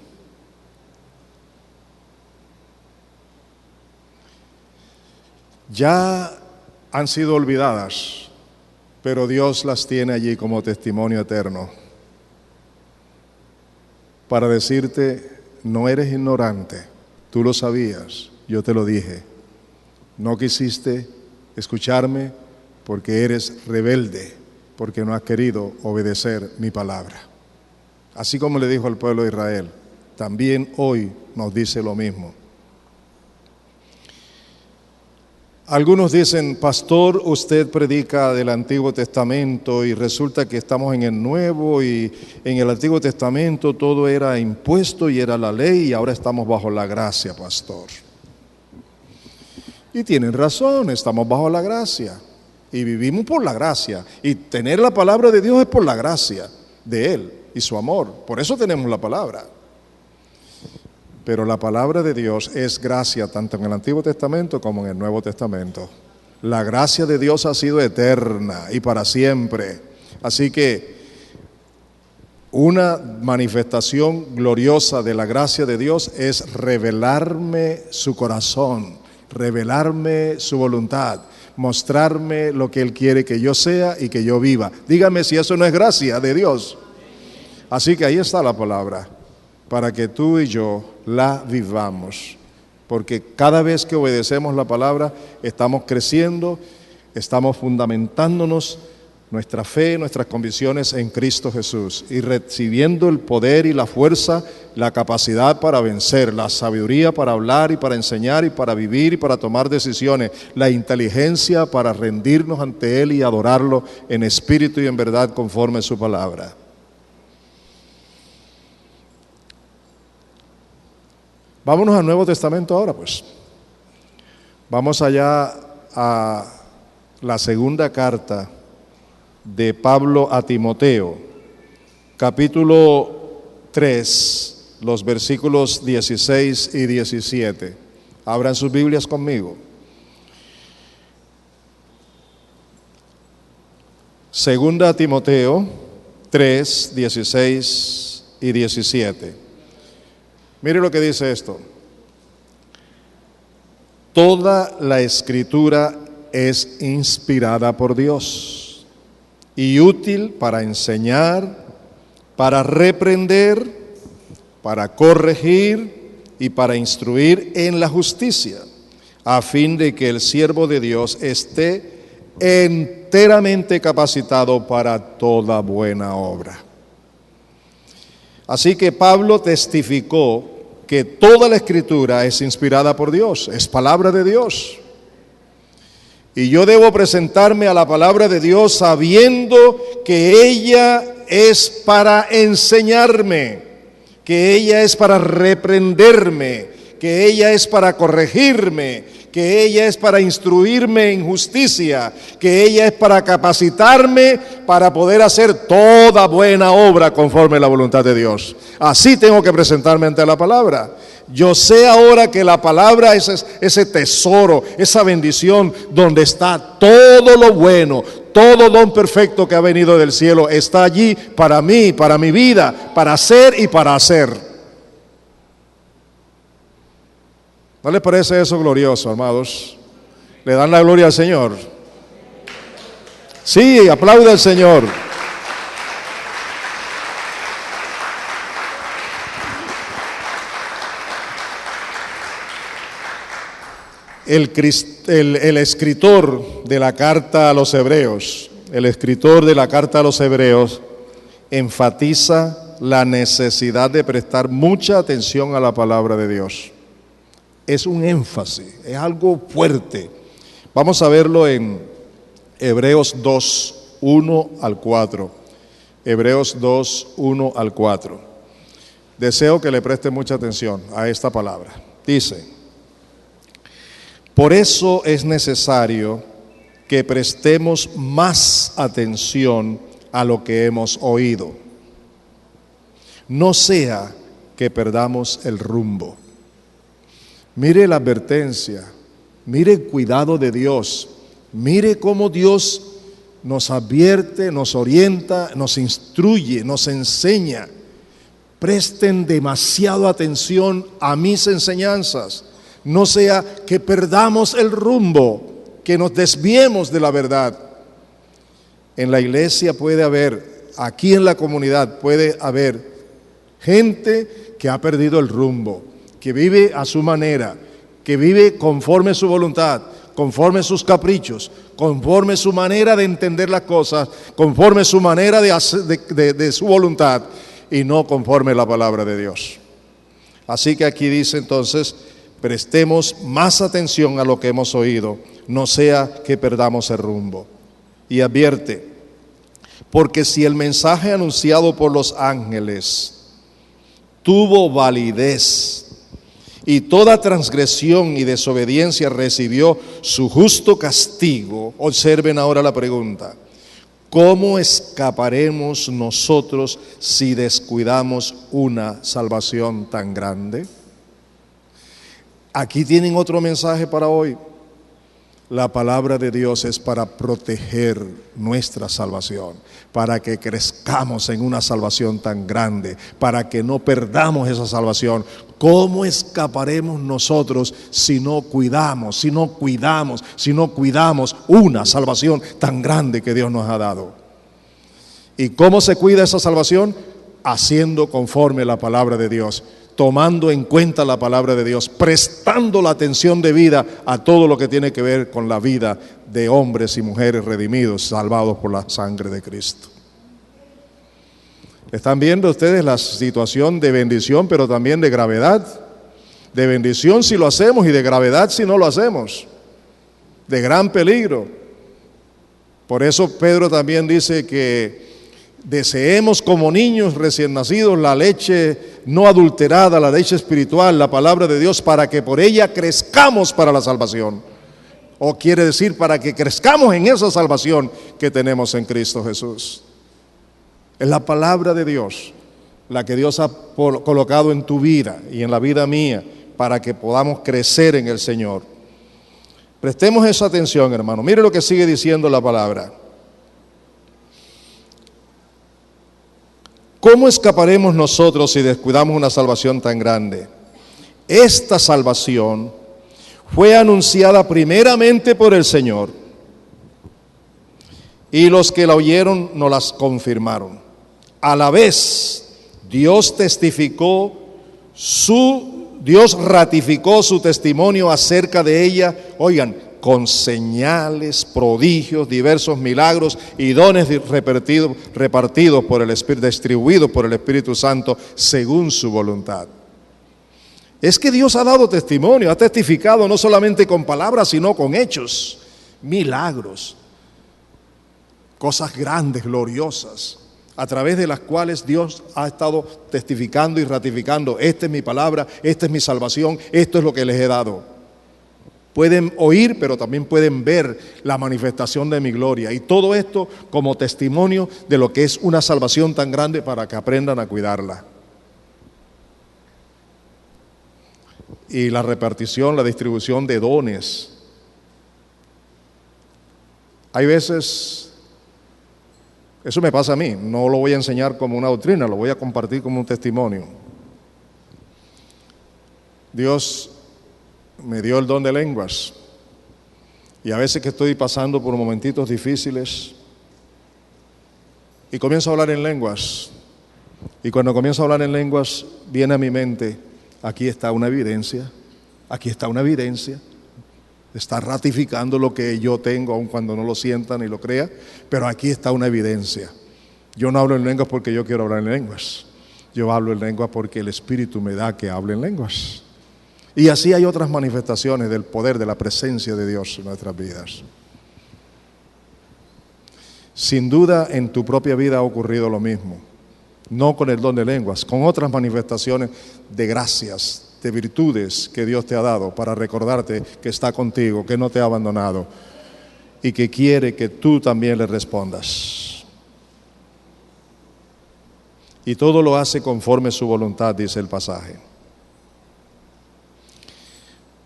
Ya han sido olvidadas, pero Dios las tiene allí como testimonio eterno para decirte: no eres ignorante, tú lo sabías, yo te lo dije. No quisiste escucharme porque eres rebelde, porque no has querido obedecer mi palabra. Así como le dijo al pueblo de Israel, también hoy nos dice lo mismo. Algunos dicen: pastor, usted predica del Antiguo Testamento y resulta que estamos en el Nuevo, y en el Antiguo Testamento todo era impuesto y era la ley, y ahora estamos bajo la gracia, pastor. Y tienen razón, estamos bajo la gracia y vivimos por la gracia, y tener la palabra de Dios es por la gracia de Él y su amor. Por eso tenemos la palabra. Pero la palabra de Dios es gracia tanto en el Antiguo Testamento como en el Nuevo Testamento. La gracia de Dios ha sido eterna y para siempre. Así que una manifestación gloriosa de la gracia de Dios es revelarme su corazón, revelarme su voluntad, mostrarme lo que Él quiere que yo sea y que yo viva. Dígame si eso no es gracia de Dios. Así que ahí está la palabra, para que tú y yo la vivamos, porque cada vez que obedecemos la palabra estamos creciendo, estamos fundamentándonos nuestra fe, nuestras convicciones en Cristo Jesús, y recibiendo el poder y la fuerza, la capacidad para vencer, la sabiduría para hablar y para enseñar y para vivir y para tomar decisiones, la inteligencia para rendirnos ante Él y adorarlo en espíritu y en verdad conforme a su palabra. Vámonos al Nuevo Testamento ahora, pues. Vamos allá a la segunda carta de Pablo a Timoteo, capítulo 3, los versículos 16 y 17. Abran sus Biblias conmigo. Segunda a Timoteo 3, 16 y 17. Mire lo que dice esto: toda la Escritura es inspirada por Dios y útil para enseñar, para reprender, para corregir y para instruir en la justicia, a fin de que el siervo de Dios esté enteramente capacitado para toda buena obra. Así que Pablo testificó que toda la Escritura es inspirada por Dios, es palabra de Dios. Y yo debo presentarme a la palabra de Dios sabiendo que ella es para enseñarme, que ella es para reprenderme, que ella es para corregirme, que ella es para instruirme en justicia, que ella es para capacitarme para poder hacer toda buena obra conforme a la voluntad de Dios. Así tengo que presentarme ante la palabra. Yo sé ahora que la palabra es ese tesoro, esa bendición donde está todo lo bueno, todo don perfecto que ha venido del cielo, está allí para mí, para mi vida, para ser y para hacer. ¿No les parece eso glorioso, amados? ¿Le dan la gloria al Señor? Sí, aplaude al Señor. El escritor de la carta a los Hebreos, enfatiza la necesidad de prestar mucha atención a la palabra de Dios. Es un énfasis, es algo fuerte. Vamos a verlo en Hebreos 2, 1 al 4. Hebreos 2, 1 al 4. Deseo que le preste mucha atención a esta palabra. Dice: por eso es necesario que prestemos más atención a lo que hemos oído. No sea que perdamos el rumbo. Mire la advertencia, mire el cuidado de Dios, mire cómo Dios nos advierte, nos orienta, nos instruye, nos enseña. Presten demasiado atención a mis enseñanzas, no sea que perdamos el rumbo, que nos desviemos de la verdad. En la iglesia puede haber, aquí en la comunidad puede haber gente que ha perdido el rumbo, que vive a su manera, que vive conforme a su voluntad, conforme a sus caprichos, conforme a su manera de entender las cosas, conforme a su manera de su voluntad y no conforme a la palabra de Dios. Así que aquí dice entonces, prestemos más atención a lo que hemos oído, no sea que perdamos el rumbo. Y advierte, porque si el mensaje anunciado por los ángeles tuvo validez y toda transgresión y desobediencia recibió su justo castigo, observen ahora la pregunta: ¿cómo escaparemos nosotros si descuidamos una salvación tan grande? Aquí tienen otro mensaje para hoy. La palabra de Dios es para proteger nuestra salvación, para que crezcamos en una salvación tan grande, para que no perdamos esa salvación. ¿Cómo escaparemos nosotros si no cuidamos una salvación tan grande que Dios nos ha dado? ¿Y cómo se cuida esa salvación? Haciendo conforme la palabra de Dios, tomando en cuenta la palabra de Dios, prestando la atención debida a todo lo que tiene que ver con la vida de hombres y mujeres redimidos, salvados por la sangre de Cristo. ¿Están viendo ustedes la situación de bendición, pero también de gravedad? De bendición si lo hacemos y de gravedad si no lo hacemos. De gran peligro. Por eso Pedro también dice que deseemos como niños recién nacidos la leche no adulterada, la leche espiritual, la palabra de Dios, para que por ella crezcamos para la salvación. O quiere decir, para que crezcamos en esa salvación que tenemos en Cristo Jesús. Es la palabra de Dios la que Dios ha colocado en tu vida y en la vida mía para que podamos crecer en el Señor. Prestemos esa atención, hermano. Mire lo que sigue diciendo la palabra. ¿Cómo escaparemos nosotros si descuidamos una salvación tan grande? Esta salvación fue anunciada primeramente por el Señor, y los que la oyeron nos las confirmaron. A la vez, Dios ratificó su testimonio acerca de ella, oigan, con señales, prodigios, diversos milagros y dones repartidos por el Espíritu, distribuidos por el Espíritu Santo según su voluntad. Es que Dios ha dado testimonio, ha testificado no solamente con palabras, sino con hechos, milagros, cosas grandes, gloriosas, a través de las cuales Dios ha estado testificando y ratificando: esta es mi palabra, esta es mi salvación, esto es lo que les he dado. Pueden oír, pero también pueden ver la manifestación de mi gloria, y todo esto como testimonio de lo que es una salvación tan grande, para que aprendan a cuidarla. Y la repartición, la distribución de dones. Hay veces, eso me pasa a mí, no lo voy a enseñar como una doctrina, lo voy a compartir como un testimonio. Dios me dio el don de lenguas, y a veces que estoy pasando por momentitos difíciles y comienzo a hablar en lenguas, y cuando comienzo a hablar en lenguas viene a mi mente: aquí está una evidencia, está ratificando lo que yo tengo, aun cuando no lo sienta ni lo crea, pero aquí está una evidencia. Yo no hablo en lenguas porque yo quiero hablar en lenguas, yo hablo en lenguas porque el Espíritu me da que hable en lenguas. Y así hay otras manifestaciones del poder, de la presencia de Dios en nuestras vidas. Sin duda en tu propia vida ha ocurrido lo mismo, no con el don de lenguas, con otras manifestaciones de gracias, de virtudes que Dios te ha dado, para recordarte que está contigo, que no te ha abandonado y que quiere que tú también le respondas. Y todo lo hace conforme a su voluntad, dice el pasaje.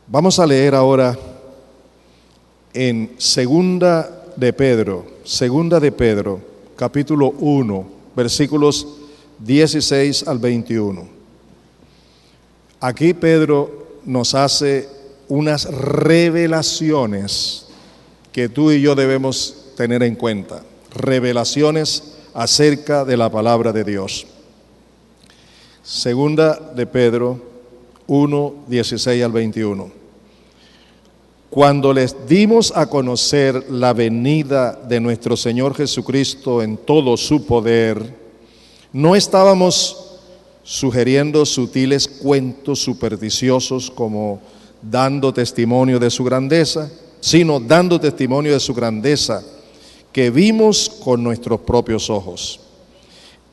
Vamos a leer ahora en Segunda de Pedro, capítulo 1, versículos 16 al 21. Aquí Pedro nos hace unas revelaciones que tú y yo debemos tener en cuenta, revelaciones acerca de la palabra de Dios. Segunda de Pedro 1, 16 al 21. Cuando les dimos a conocer la venida de nuestro Señor Jesucristo en todo su poder, no estábamos sugiriendo sutiles cuentos supersticiosos como dando testimonio de su grandeza, sino dando testimonio de su grandeza que vimos con nuestros propios ojos.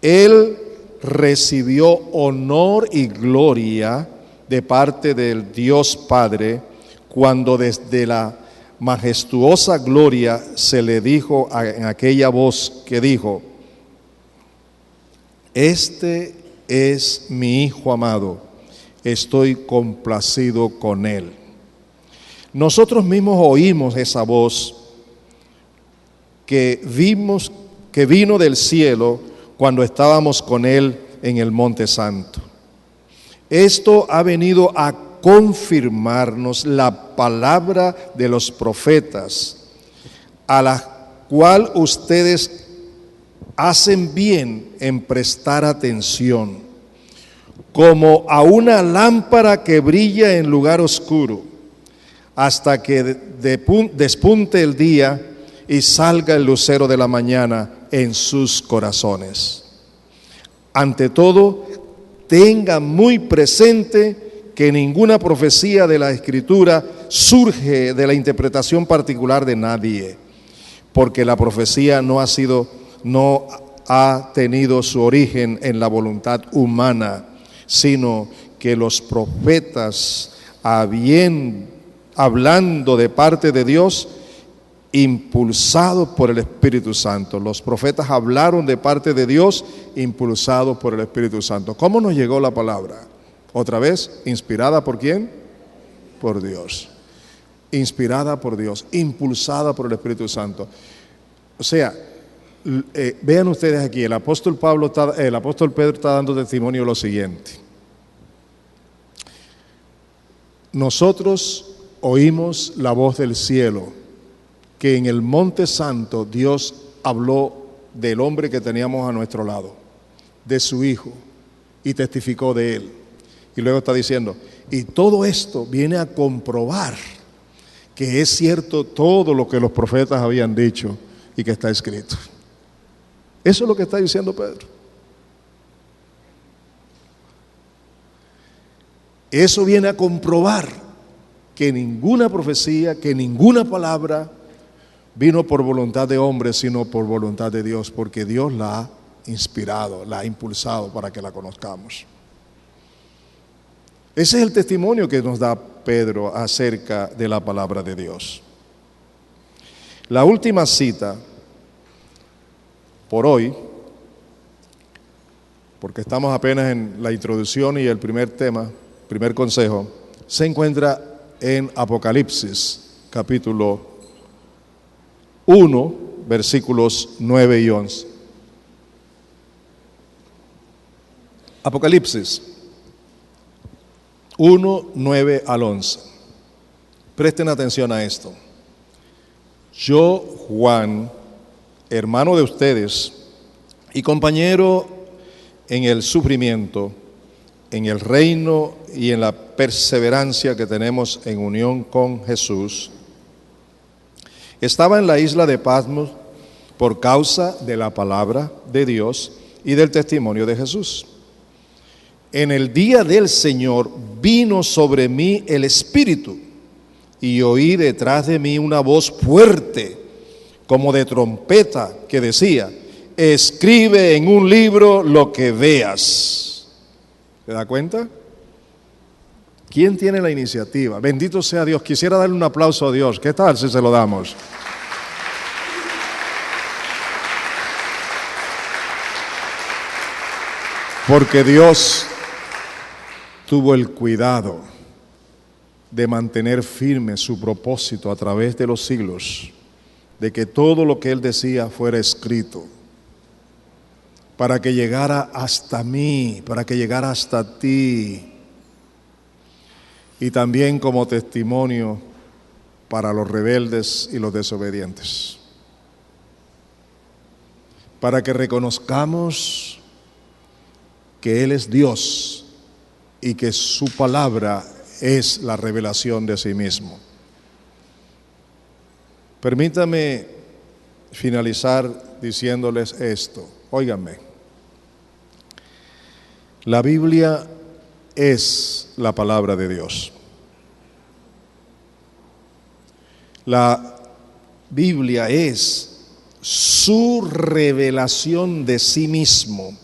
Él recibió honor y gloria de parte del Dios Padre, cuando desde la majestuosa gloria se le dijo en aquella voz que dijo: este es mi Hijo amado, estoy complacido con él. Nosotros mismos oímos esa voz que vino del cielo cuando estábamos con él en el Monte Santo. Esto ha venido a confirmarnos la palabra de los profetas, a la cual ustedes hacen bien en prestar atención, como a una lámpara que brilla en lugar oscuro, hasta que despunte el día y salga el lucero de la mañana en sus corazones. Ante todo, tenga muy presente que ninguna profecía de la Escritura surge de la interpretación particular de nadie, porque la profecía no ha tenido su origen en la voluntad humana, sino que los profetas, hablando de parte de Dios, impulsados por el Espíritu Santo. Los profetas hablaron de parte de Dios, impulsados por el Espíritu Santo. ¿Cómo nos llegó la palabra? Otra vez, ¿inspirada por quién? Por Dios. Inspirada por Dios, impulsada por el Espíritu Santo. O sea, vean ustedes aquí, el apóstol Pedro está dando testimonio de lo siguiente. Nosotros oímos la voz del cielo, que en el Monte Santo Dios habló del hombre que teníamos a nuestro lado, de su Hijo, y testificó de él. Y luego está diciendo, y todo esto viene a comprobar que es cierto todo lo que los profetas habían dicho y que está escrito. Eso es lo que está diciendo Pedro. Eso viene a comprobar que ninguna profecía, que ninguna palabra vino por voluntad de hombre, sino por voluntad de Dios, porque Dios la ha inspirado, la ha impulsado para que la conozcamos. Ese es el testimonio que nos da Pedro acerca de la palabra de Dios. La última cita por hoy, porque estamos apenas en la introducción y el primer tema, primer consejo, se encuentra en Apocalipsis, capítulo 1, versículos 9 y 11. Apocalipsis 1, 9 al 11. Presten atención a esto. Yo, Juan, hermano de ustedes y compañero en el sufrimiento, en el reino y en la perseverancia que tenemos en unión con Jesús, estaba en la isla de Patmos por causa de la palabra de Dios y del testimonio de Jesús. En el día del Señor vino sobre mí el Espíritu y oí detrás de mí una voz fuerte como de trompeta que decía: escribe en un libro lo que veas. ¿Se da cuenta? ¿Quién tiene la iniciativa? Bendito sea Dios. Quisiera darle un aplauso a Dios. ¿Qué tal si se lo damos? Porque Dios tuvo el cuidado de mantener firme su propósito a través de los siglos, de que todo lo que Él decía fuera escrito, para que llegara hasta mí, para que llegara hasta ti, y también como testimonio para los rebeldes y los desobedientes, para que reconozcamos que Él es Dios y que su palabra es la revelación de sí mismo. Permítame finalizar diciéndoles esto. Óiganme, la Biblia es la palabra de Dios. La Biblia es su revelación de sí mismo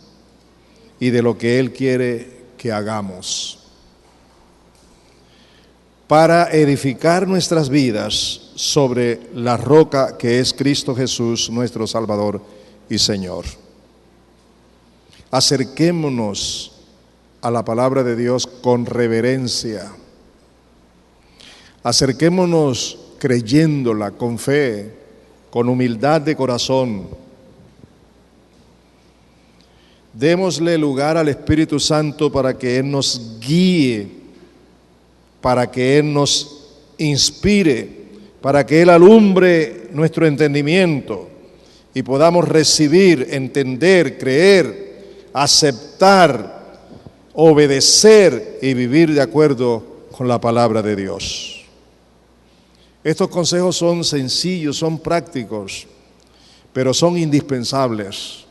y de lo que Él quiere que hagamos para edificar nuestras vidas sobre la roca que es Cristo Jesús, nuestro Salvador y Señor. Acerquémonos a la palabra de Dios con reverencia. Acerquémonos creyéndola con fe, con humildad de corazón. Démosle lugar al Espíritu Santo para que Él nos guíe, para que Él nos inspire, para que Él alumbre nuestro entendimiento y podamos recibir, entender, creer, aceptar, obedecer y vivir de acuerdo con la palabra de Dios. Estos consejos son sencillos, son prácticos, pero son indispensables.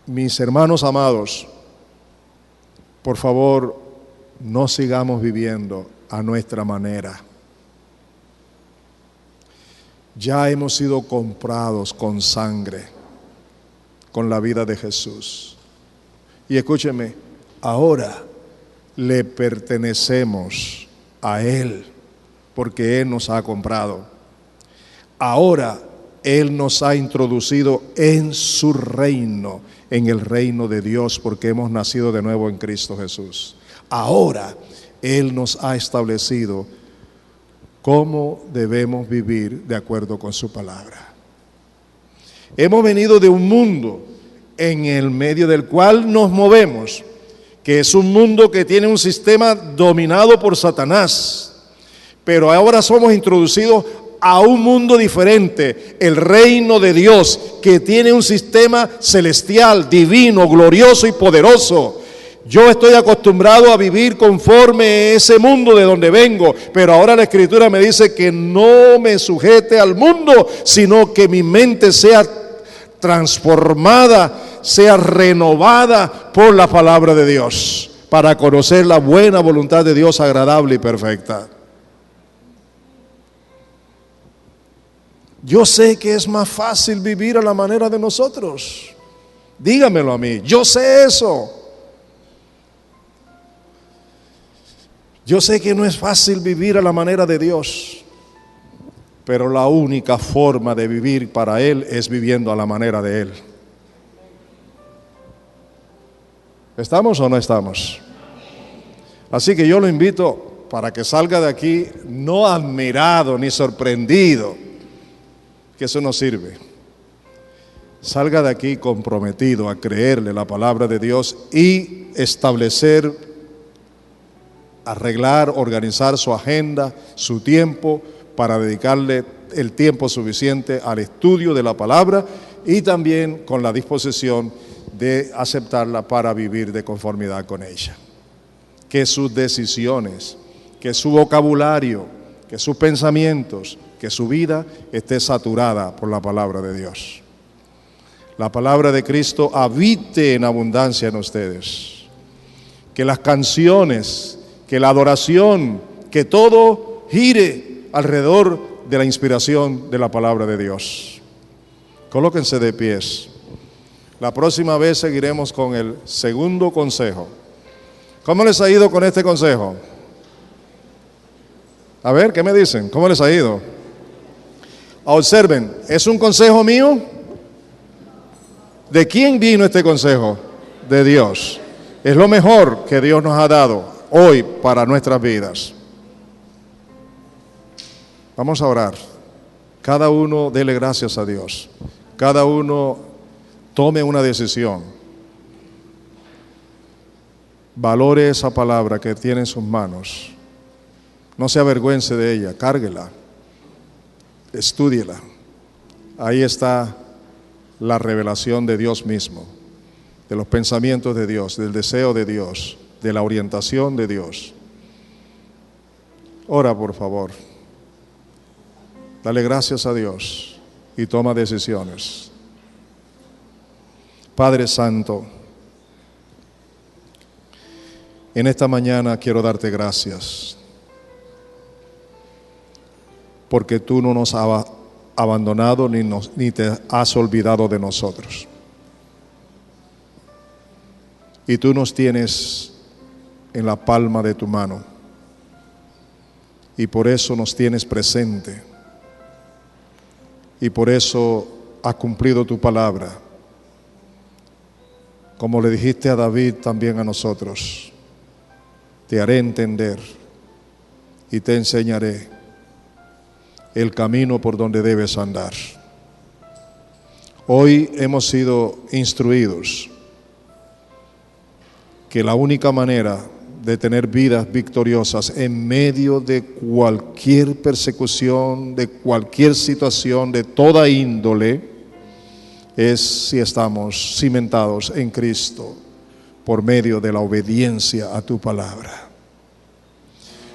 Mis hermanos amados, por favor, no sigamos viviendo a nuestra manera. Ya hemos sido comprados con sangre, con la vida de Jesús. Y escúcheme, ahora le pertenecemos a Él, porque Él nos ha comprado. Ahora Él nos ha introducido en su reino, en el reino de Dios, porque hemos nacido de nuevo en Cristo Jesús. Ahora Él nos ha establecido cómo debemos vivir de acuerdo con su palabra. Hemos venido de un mundo en el medio del cual nos movemos, que es un mundo que tiene un sistema dominado por Satanás, pero ahora somos introducidos a un mundo diferente, el reino de Dios, que tiene un sistema celestial, divino, glorioso y poderoso. Yo estoy acostumbrado a vivir conforme a ese mundo de donde vengo, pero ahora la Escritura me dice que no me sujete al mundo, sino que mi mente sea transformada, sea renovada por la palabra de Dios, para conocer la buena voluntad de Dios, agradable y perfecta. Yo sé que es más fácil vivir a la manera de nosotros. Dígamelo a mí, yo sé eso. Yo sé que no es fácil vivir a la manera de Dios, pero la única forma de vivir para Él es viviendo a la manera de Él. ¿Estamos o no estamos? Así que yo lo invito para que salga de aquí no admirado ni sorprendido, que eso no sirve. Salga de aquí comprometido a creerle la palabra de Dios y establecer, arreglar, organizar su agenda, su tiempo, para dedicarle el tiempo suficiente al estudio de la palabra y también con la disposición de aceptarla para vivir de conformidad con ella. Que sus decisiones, que su vocabulario, que sus pensamientos, que su vida esté saturada por la palabra de Dios. La palabra de Cristo habite en abundancia en ustedes. Que las canciones, que la adoración, que todo gire alrededor de la inspiración de la palabra de Dios. Colóquense de pies. La próxima vez seguiremos con el segundo consejo. ¿Cómo les ha ido con este consejo? A ver, ¿qué me dicen? ¿Cómo les ha ido? Observen, ¿es un consejo mío? ¿De quién vino este consejo? De Dios. Es lo mejor que Dios nos ha dado hoy para nuestras vidas. Vamos a orar. Cada uno dele gracias a Dios. Cada uno tome una decisión. Valore esa palabra que tiene en sus manos. No se avergüence de ella, cárguela. Estúdiela. Ahí está la revelación de Dios mismo, de los pensamientos de Dios, del deseo de Dios, de la orientación de Dios. Ora, por favor. Dale gracias a Dios y toma decisiones. Padre Santo, en esta mañana quiero darte gracias porque tú no nos has abandonado ni te has olvidado de nosotros. Y tú nos tienes en la palma de tu mano y por eso nos tienes presente y por eso has cumplido tu palabra, como le dijiste a David también a nosotros. Te haré entender y te enseñaré el camino por donde debes andar. Hoy hemos sido instruidos que la única manera de tener vidas victoriosas en medio de cualquier persecución, de cualquier situación, de toda índole, es si estamos cimentados en Cristo por medio de la obediencia a tu palabra.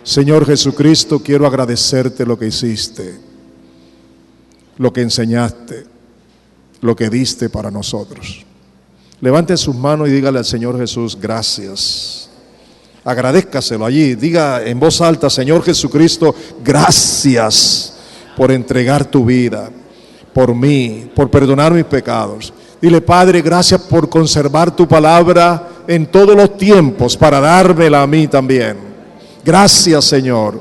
Señor Jesucristo, quiero agradecerte lo que hiciste, lo que enseñaste, lo que diste para nosotros. Levante sus manos y dígale al Señor Jesús, gracias. Agradézcaselo allí, diga en voz alta, Señor Jesucristo, gracias por entregar tu vida por mí, por perdonar mis pecados. Dile, Padre, gracias por conservar tu palabra en todos los tiempos para dármela a mí también. Gracias, Señor.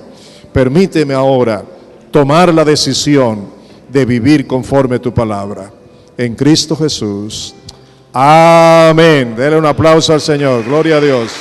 Permíteme ahora tomar la decisión de vivir conforme a tu palabra. En Cristo Jesús. Amén. Dele un aplauso al Señor. Gloria a Dios.